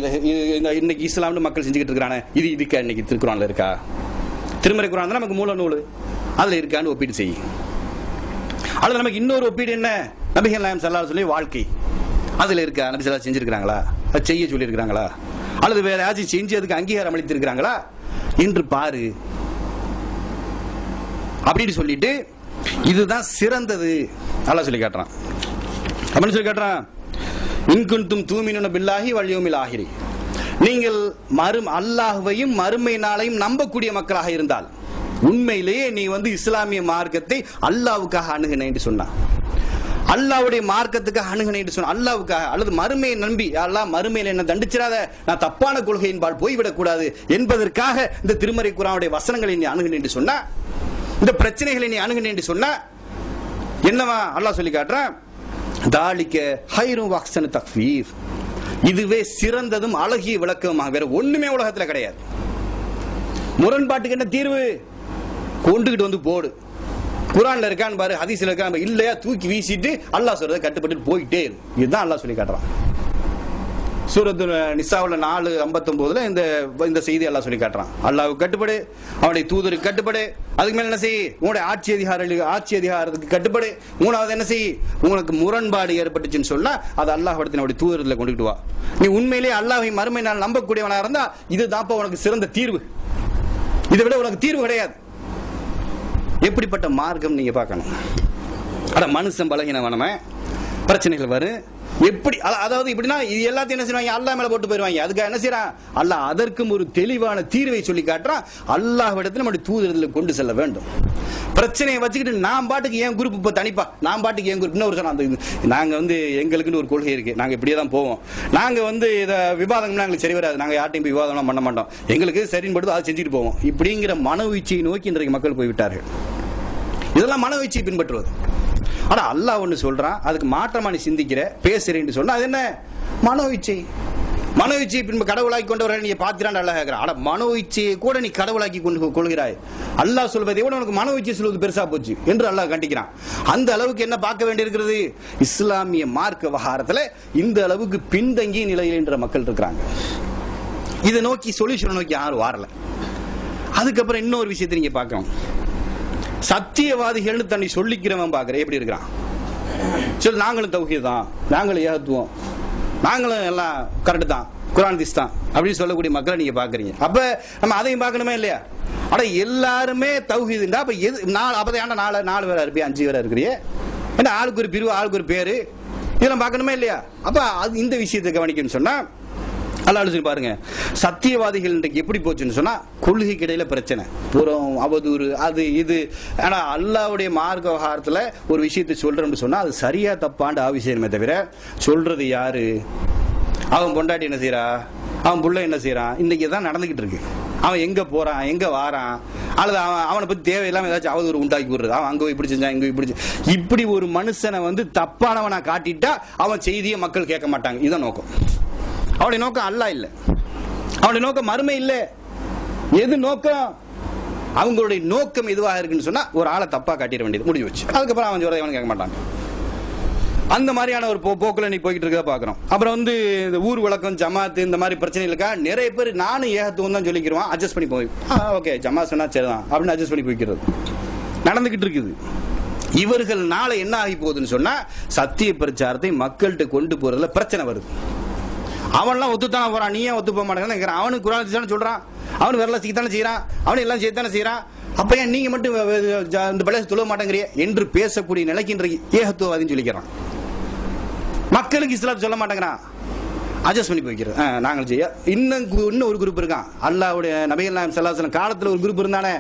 இன்னைக்கு இஸ்லாம்னு மக்கள் செஞ்சுக்கிட்டு இருக்கானே, இது இதுக்கா இன்னைக்கு திருக்குர்ஆன்ல இருக்கா? திருமறை குர்ஆன் தான் நமக்கு மூல நூல், அதுல இருக்கான்னு ஒப்பீடு செய்யும். அதுல நமக்கு இன்னொரு ஒப்பீடு என்ன? நபிகள் நாயகம் ஸல்லல்லாஹு அலைஹி வஸல்லம் வாழ்க்கை அதுல இருக்கா? நபி ஸல்லல்லாஹு செஞ்சிருக்காங்களா? அது செய்ய சொல்லி இருக்காங்களா? அல்லது வேற யாராச்சும் செஞ்சு அதுக்கு அங்கீகாரம் அளித்திருக்காங்களா என்று பாரு அப்படின்னு சொல்லிட்டு, இதுதான் சிறந்தது அல்லாஹ் சொல்லி காட்டுறான். அப்படின்னு சொல்லி காட்டுறான், இன் குன்தும் தூமினூன பில்லாஹி வல் யௌமில் ஆஹிர், நீங்கள் அல்லாஹ்வையும் மறுமை நாளையும் நம்பக்கூடிய மக்களாக இருந்தால், உண்மையிலேயே நீ இஸ்லாமிய மார்க்கத்தை அல்லாஹ்வுக்காக அணுகின என்று சொன்னா, அல்லாஹ்வுடைய மார்க்கத்துக்காக அணுகின என்று சொன்ன, அல்லாஹ்வுக்காக அல்லது மறுமையை நம்பி, அல்லாஹ் மறுமையில் என்ன தண்டிச்சிடாத, நான் தப்பான கொள்கையின்பால் போய்விடக் கூடாது என்பதற்காக இந்த திருமறை குர்ஆனுடைய வசனங்களை நீ அணுகின என்று சொன்னா, இந்த பிரச்சனைகளை நீ அணுகின என்று சொன்னா என்னவா அல்லாஹ் சொல்லி காட்டுறான்? தாலிக ஹைரும் வஹ்சனு தக்ஃபீஃப், இதுவே சிறந்ததும் அழகிய விளக்கமாக வேற ஒண்ணுமே உலகத்துல கிடையாது. முரண்பாட்டுக்கு என்ன தீர்வு? கொண்டுகிட்டு போடு. குர்ஆன்ல இருக்கான்னு பாரு, ஹதீஸ்ல இருக்கான்னு இல்லையா தூக்கி வீசிட்டு அல்லாஹ் சொல்றதை கட்டுப்பட்டு போயிட்டே இரு. இதுதான் அல்லாஹ் சொல்லி காட்டுறான். சூரத்து நிசாவுல 4:59 இந்த செய்தி அல்லாஹ் சொல்லி காட்டுறான். அல்லாஹ்வுக்கு கட்டுப்படு, அவனுடைய தூதருக்கு கட்டுப்படு, அதுக்கு மேல என்ன செய்? உங்களுடைய ஆட்சி அதிகாரத்துக்கு கட்டுப்படு. மூணாவது என்ன செய்? உங்களுக்கு முரண்பாடு ஏற்பட்டுச்சுன்னு சொன்னா அது அல்லாஹ்விடத்தினுடைய தூதரத்துல கொண்டுட்டு வா. நீ உண்மையிலேயே அல்லாஹ்வை மறுமை நாள் நம்பக்கூடியவனா இருந்தா இதுதான் உனக்கு சிறந்த தீர்வு. இதை விட உனக்கு தீர்வு கிடையாது. எப்படிப்பட்ட மார்க்கம் நீங்க பார்க்கணும். ஆனா மனுஷன் பலகீனவனமே, பிரச்சனைகள் வரும். எப்படி அதாவது இப்படின்னா இது எல்லாத்தையும் என்ன செய்வாங்க? அல்லாஹ் மேல போட்டு போயிருவாங்க. அதுக்கு என்ன செய்யறான்? அல்லாஹ் அதற்கும் ஒரு தெளிவான தீர்வை சொல்லி காட்டுறான். அல்லாஹ்விடத்தில் நம்முடைய தூதரிடத்தில் கொண்டு செல்ல வேண்டும். பிரச்சனையை வச்சுக்கிட்டு நான் பாட்டுக்கு என் குரூப் இப்ப தனிப்பா, நான் பாட்டுக்கு என் குரூப் இன்னொரு சொன்னா, நாங்க எங்களுக்குன்னு ஒரு கொள்கை இருக்கு, நாங்க இப்படியே தான் போவோம், நாங்க இதை விவாதம்னா எங்களுக்கு சரி வராது, நாங்க யார்ட்டையும் போய் விவாதம்லாம் பண்ண மாட்டோம், எங்களுக்கு சரின்னு படுது அதை செஞ்சுட்டு போவோம், இப்படிங்கிற மனவீச்சையை நோக்கி இன்றைக்கு மக்கள் போய்விட்டார்கள். இதெல்லாம் மனவீச்சையை பின்பற்றுவது. ஆனா அல்லாஹ் ஒண்ணு சொல்றான், அதுக்கு மாற்றமா நீ சிந்திக்கிற பேசுறேன்னு சொன்னா அது என்ன? மனோஇச்சை. மனோ இச்சையை பின்பு கடவுளாக்கி கொண்டவர்கள் நீங்க பாத்திரான் அல்லாஹ் கேட்கிறான். ஆனா மனோ இச்சையை கூட நீ கடவுளாக்கி கொள்கிறாய். அல்லாஹ் சொல்வதை விட உனக்கு மனோ இச்சை சொல்வது பெருசா போச்சு என்று அல்லாஹ் கண்டிக்கிறான். அந்த அளவுக்கு என்ன பார்க்க வேண்டியிருக்கிறது? இஸ்லாமிய மார்க்க விவகாரத்துல இந்த அளவுக்கு பின்தங்கிய நிலையில் என்ற மக்கள் இருக்கிறாங்க. இதை நோக்கி சொல்யூஷன் நோக்கி யாரும் வரல. அதுக்கப்புறம் இன்னொரு விஷயத்தை நீங்க பார்க்கணும். சத்தியவாதிகள்னு தன்னை சொல்லிக்கிறவன் பாக்குற எப்படி இருக்கிறான்? சரி, நாங்களும் தௌஹீத் தான், நாங்களும் ஏகத்துவம், நாங்களும் எல்லாம் கரெக்ட் தான், குர்ஆன் ஹதீஸ் தான் அப்படின்னு சொல்லக்கூடிய மக்களை நீங்க பாக்குறீங்க. அப்ப நம்ம அதையும் பார்க்கணுமே இல்லையா? ஆனா எல்லாருமே தௌஹீதுண்டா அப்ப எது அப்பதான் 4 பேரா இருப்பியா, 5 பேரா இருக்கிறியே, ஏன்னா ஆளுக்கு ஒரு பிரிவு, ஆளுக்கு ஒரு பேரு, இதெல்லாம் பார்க்கணுமே இல்லையா? அப்ப அது இந்த விஷயத்தை கவனிக்கணும்னு சொன்னா அல்லாஹ் சொல்லி பாருங்க, சத்தியவாதிகள் இன்றைக்கு எப்படி போச்சுன்னு சொன்னா கொள்கைக்கு இடையில பிரச்சனை, புறம் அவதூறு, அது இது. ஆனா அல்லாஹ்வுடைய மார்க்க விவகாரத்துல ஒரு விஷயத்தை சொல்றோம்னு சொன்னா அது சரியா தப்பாண்டு ஆவிசயமே தவிர சொல்றது யாரு? அவன் பொண்டாட்டி என்ன செய்யறா, அவன் புள்ள என்ன செய்யறான், இன்னைக்கு தான் நடந்துகிட்டு இருக்கு. அவன் எங்க போறான், எங்க வாரான், அல்லது அவனை பத்தி தேவையில்லாம ஏதாச்சும் அவதூறு உண்டாக்கி விடுறது, அவன் அங்க இப்படி செஞ்சான், இங்க இப்படி. இப்படி ஒரு மனுஷனை தப்பானவனா காட்டிட்டா அவன் செய்தியை மக்கள் கேட்க மாட்டாங்க. இதான் நோக்கம். அவனுடைய நோக்கம் அல்லாஹ் இல்ல, அவனுடைய நோக்கம் மறுமை இல்ல. எது நோக்கம்? அவங்களுடைய நோக்கம் எதுவாக இருக்குன்னு சொன்னா ஒரு ஆளை தப்பா காட்டிட வேண்டியது, முடிஞ்சு வச்சு. அதுக்கப்புறம் அவன் சொல்றதை அவன் கேட்க மாட்டாங்க. அந்த மாதிரியான ஒரு போக்குல நீ போய்கிட்டு இருக்க பாக்குறோம். அப்புறம் இந்த ஊர் விளக்கம், ஜமாத்து, இந்த மாதிரி பிரச்சனைகளுக்கா நிறைய பேர் நானும் ஏகத்துவம் தான் சொல்லிக்கிறோம், அட்ஜஸ்ட் பண்ணி போய் ஓகே ஜமாத் சொன்னா சரிதான் அப்படின்னு அட்ஜஸ்ட் பண்ணி போய்க்கிறது நடந்துகிட்டு இருக்குது. இவர்கள் நாளை என்ன ஆகி போகுதுன்னு சொன்னா சத்திய பிரச்சாரத்தை மக்கள்கிட்ட கொண்டு போறதுல பிரச்சனை வருது. அவன்லாம் ஒத்துத்தானே போறான், நீ ஏன் ஒத்து போக மாட்டேங்கிறான்? அவனுக்கு குர்ஆன் ஹதீஸ் சொல்றான், அவனு விரல சிக்கத்தானே செய்யறான், அவனு எல்லாம் செய்யத்தானே செய்யறான். அப்ப ஏன் நீங்க மட்டும் இந்த பள்ளியை தொழ மாட்டேங்கிறிய என்று பேசக்கூடிய நிலைக்கு இன்றைக்கு ஏகத்துவவாதின்னு சொல்லிக்கிறான். மக்களுக்கு இஸ்லாம் சொல்ல மாட்டேங்கிறான், அட்ஜஸ்ட் பண்ணி போய்க்கிறது. நாங்கள் செய்ய இன்னும் ஒரு குரூப் இருக்கான். அல்லாஹ்வுடைய நபிகள் நாயகம் ஸல்லல்லாஹு அலைஹி வஸல்லம் காலத்துல ஒரு குரூப் இருந்தானே,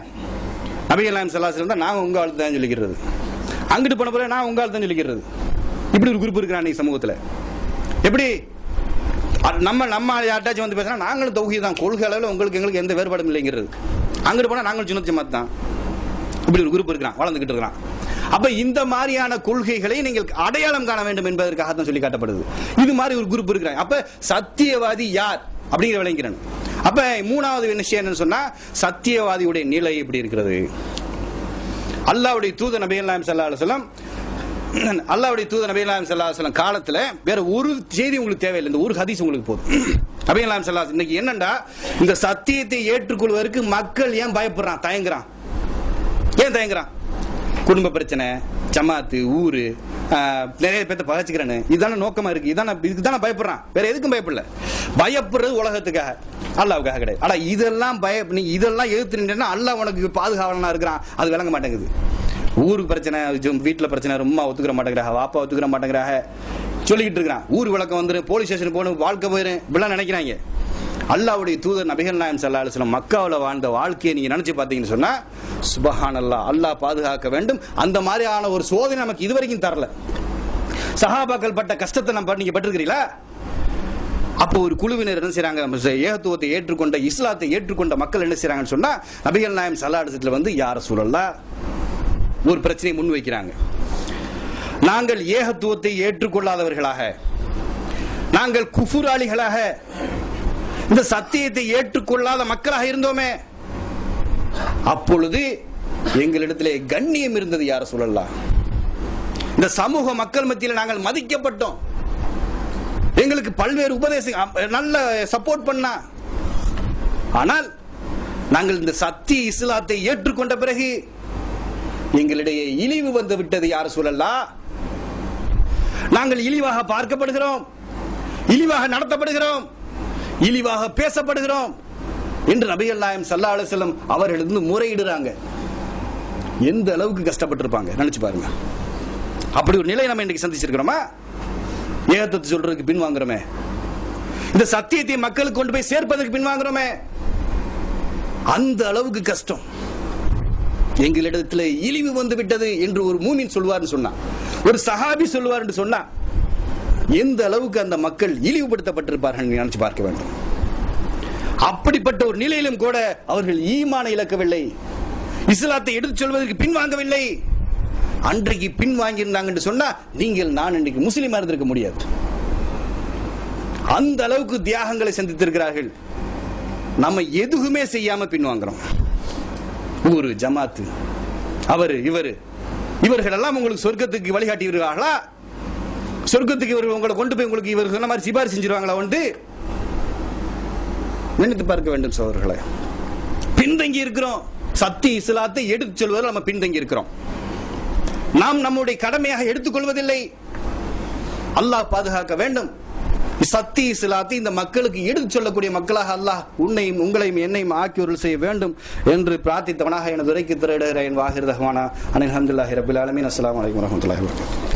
நபிகள் நாயகம் ஸல்லல்லாஹு அலைஹி வஸல்லம் தான் நாங்க உங்க ஆளு தான் சொல்லிக்கிறது, அங்கிட்டு போன போல நான் உங்க ஆளு தான் சொல்லிக்கிறது. இப்படி ஒரு குரூப் இருக்கிறான் இன்னைக்கு சமூகத்துல. எப்படி நம்ம யார்ட்டாச்சும் பேசுறா நாங்களும் தௌஹீத் தான், கொள்கை அளவில் உங்களுக்கு எங்களுக்கு எந்த வேறுபாடும் இல்லைங்கிறது, அங்கிட்டு போனா நாங்களும் சுன்னத் ஜமாத் தான். இப்படி ஒரு குரூப் இருக்கிறான், வளர்ந்துகிட்டு இருக்கிறான். அப்ப இந்த மாதிரியான கொள்கைகளை நீங்கள் அடையாளம் காண வேண்டும் என்பதற்காக தான் சொல்லி காட்டப்படுது. இது மாதிரி ஒரு குரூப் இருக்கிறாங்க. அப்ப சத்தியவாதி யார் அப்படிங்கிற விளங்கிறேன். அப்ப மூணாவது விஷயம் என்னன்னு சொன்னா சத்தியவாதியுடைய நிலை எப்படி இருக்கிறது? அல்லாஹ்வுடைய தூதர் நபிகள் நாயகம் ஸல்லல்லாஹு அலைஹி வஸல்லம் அல்லாஹ்வுடைய தூதர் நபிகள் நாயகம் ஸல்லல்லாஹு அலைஹி வஸல்லம் காலத்துல வேற ஒரு செய்தி உங்களுக்கு தேவையில்லை, இந்த ஒரு ஹதீஸ் உங்களுக்கு போதும். நபிகள் நாயகம் ஸல்லல்லாஹு அலைஹி இன்னைக்கு என்னண்டா இந்த சத்தியத்தை ஏற்றுக்கொள்வதற்கு மக்கள் ஏன் பயப்படுறான், தயங்குறான்? ஏன் தயங்குறான்? குடும்ப பிரச்சனை, ஜமாத்து, ஊரு, நிறைய பேர்த்த பகச்சுக்கிறேன்னு இதான நோக்கமா இருக்கு. இதுதான பயப்படுறான், வேற எதுக்கும் பயப்படல. பயப்படுறது உலகத்துக்காக, அல்லாஹ்வுக்காக கிடையாது. ஆனா இதெல்லாம் இதெல்லாம் எதிர்த்து நின்றா அல்லாஹ் உனக்கு பாதுகாவலனா இருக்கிறான், அது விளங்க மாட்டேங்குது. ஊருக்கு பிரச்சனை, வீட்டுல பிரச்சனை, ரொம்ப ஒத்துக்கிற மாட்டேங்கிறாங்க, வாப்பா ஒத்துக்கிற மாட்டேங்கிறாங்க, சொல்லிக்கிட்டு இருக்கிறான். ஊர் விளக்கம் வந்துரு, போலீஸ் ஸ்டேஷன் போகணும், வாழ்க்கை போயிரு, இப்படிலாம் நினைக்கிறாங்க. அல்லாஹ்வுடைய தூதர் நபிகள் நாயகம் ஸல்லல்லாஹு அலைஹி வஸல்லம் மக்காவுல வாழ்ந்த வாழ்க்கையை நீங்க நினைச்சு பாத்தீங்கன்னு சொன்னா சுப்ஹானல்லாஹ், அல்லாஹ் பாதுகாக்க வேண்டும். அந்த மாதிரியான ஒரு சோதனை நமக்கு இதுவரைக்கும் தரல. சஹாபாக்கள் பட்ட கஷ்டத்தை நம்ம நீங்க பட்டிருக்கிறீங்களா? அப்போ ஒரு குழுவினர் என்ன செய்றாங்க, ஏகத்துவத்தை ஏற்றுக்கொண்ட, இஸ்லாத்தை ஏற்றுக்கொண்ட மக்கள் என்ன செய்றாங்கன்னு சொன்னா நபிகள் நாயகம் ஸல்லல்லாஹு அலைஹி வஸல்லம் யார் ரசூலல்லாஹ் ஒரு பிரச்சனையை முன் வைக்கிறாங்க. நாங்கள் ஏகத்துவத்தை ஏற்றுக்கொள்ளாதவர்களாக, நாங்கள் குஃபுராளிகளாக, இந்த சத்தியத்தை ஏற்றுக்கொள்ளாத மக்களாக இருந்தோமே, அப்பொழுது எங்களிடத்திலே கண்ணியம் இருந்தது யார் ரசூலல்லாஹ். இந்த சமூக மக்கள் மத்தியில் நாங்கள் மதிக்கப்பட்டோம், எங்களுக்கு பல்வேறு உபதேசம் நல்ல சப்போர்ட் பண்ணா. ஆனால் நாங்கள் இந்த சத்திய இஸ்லாத்தை ஏற்றுக்கொண்ட பிறகு எங்களிடையே இழிவு வந்து விட்டது யார் ரசூலல்லாஹ். நாங்கள் இழிவாக பார்க்கப்படுகிறோம், இழிவாக நடத்தப்படுகிறோம், இழிவாக பேசப்படுகிறோம் என்று நபிகள் நாயகம் ஸல்லல்லாஹு அலைஹி வஸல்லம் அவர்கள் முறையிடுறாங்க. எந்த அளவுக்கு கஷ்டப்பட்டிருப்பாங்க நினைச்சு பாருங்க. அப்படி ஒரு நிலை நம்ம இன்னைக்கு சந்திச்சிருக்கிறோமா? ஏகத்துவத்தை சொல்றதுக்கு பின்வாங்குறோமே, இந்த சத்தியத்தை மக்களுக்கு கொண்டு போய் சேர்ப்பதற்கு பின்வாங்குறோமே, அந்த அளவுக்கு கஷ்டம். எங்களிடத்தில் இழிவு வந்து விட்டது என்று ஒரு மூமின் சொல்வார்னு சொன்னா, ஒரு சஹாபி சொல்வார் என்று சொன்னா எந்த அளவுக்கு அந்த மக்கள் இழிவுபடுத்தப்பட்டிருப்பார்கள் நினைச்சு பார்க்க வேண்டும். அப்படிப்பட்ட ஒரு நிலையிலும் கூட அவர்கள் ஈமானை இழக்கவில்லை, இஸ்லாத்தை எடுத்து சொல்வதற்கு பின்வாங்கவில்லை. அன்றைக்கு பின்வாங்கி இருந்தாங்க சொன்னா நீங்கள் நான் இன்னைக்கு முஸ்லிமா இருந்திருக்க முடியாது. அந்த அளவுக்கு தியாகங்களை சந்தித்திருக்கிறார்கள். நம்ம எதுவுமே செய்யாம பின்வாங்குறோம். ஊரு ஜமாத்து அவரு இவர்கள் எல்லாம் உங்களுக்கு சொர்க்கத்துக்கு வழிகாட்டி வருவார்களா? சொர்க்கத்துக்கு இவர்கள் உங்களை கொண்டு போய் உங்களுக்கு இவர்கள் சொன்ன மாதிரி சிபாரிசு செஞ்சிருவாங்களா? வந்து நினைத்து பார்க்க வேண்டும் சகோதரர்களே. பின்தங்கி இருக்கிறோம். சத்திய இஸ்லாத்தை எடுத்து சொல்வதில் நம்ம பின்தங்கி இருக்கிறோம். நாம் நம்முடைய கடமையாக எடுத்துக்கொள்வதில்லை. அல்லாஹ் பாதுகாக்க வேண்டும். சத்திய இஸ்லாத்தை இந்த மக்களுக்கு எடுத்து சொல்லக்கூடிய மக்களாக அல்லாஹ் உன்னையும் உங்களையும் என்னையும் ஆக்கியோர்கள் செய்ய வேண்டும் என்று பிரார்த்தித்தவனாக எனது உரைக்கு திரையிடுகிறேன். வாஹிர் ரஹ்மானா அனில் அல்ஹம்துலில்லாஹி ரப்பில் ஆலமீன். அஸ்ஸலாமு அலைக்கும் வரஹ்மத்துல்லாஹி வபரகாத்துஹு.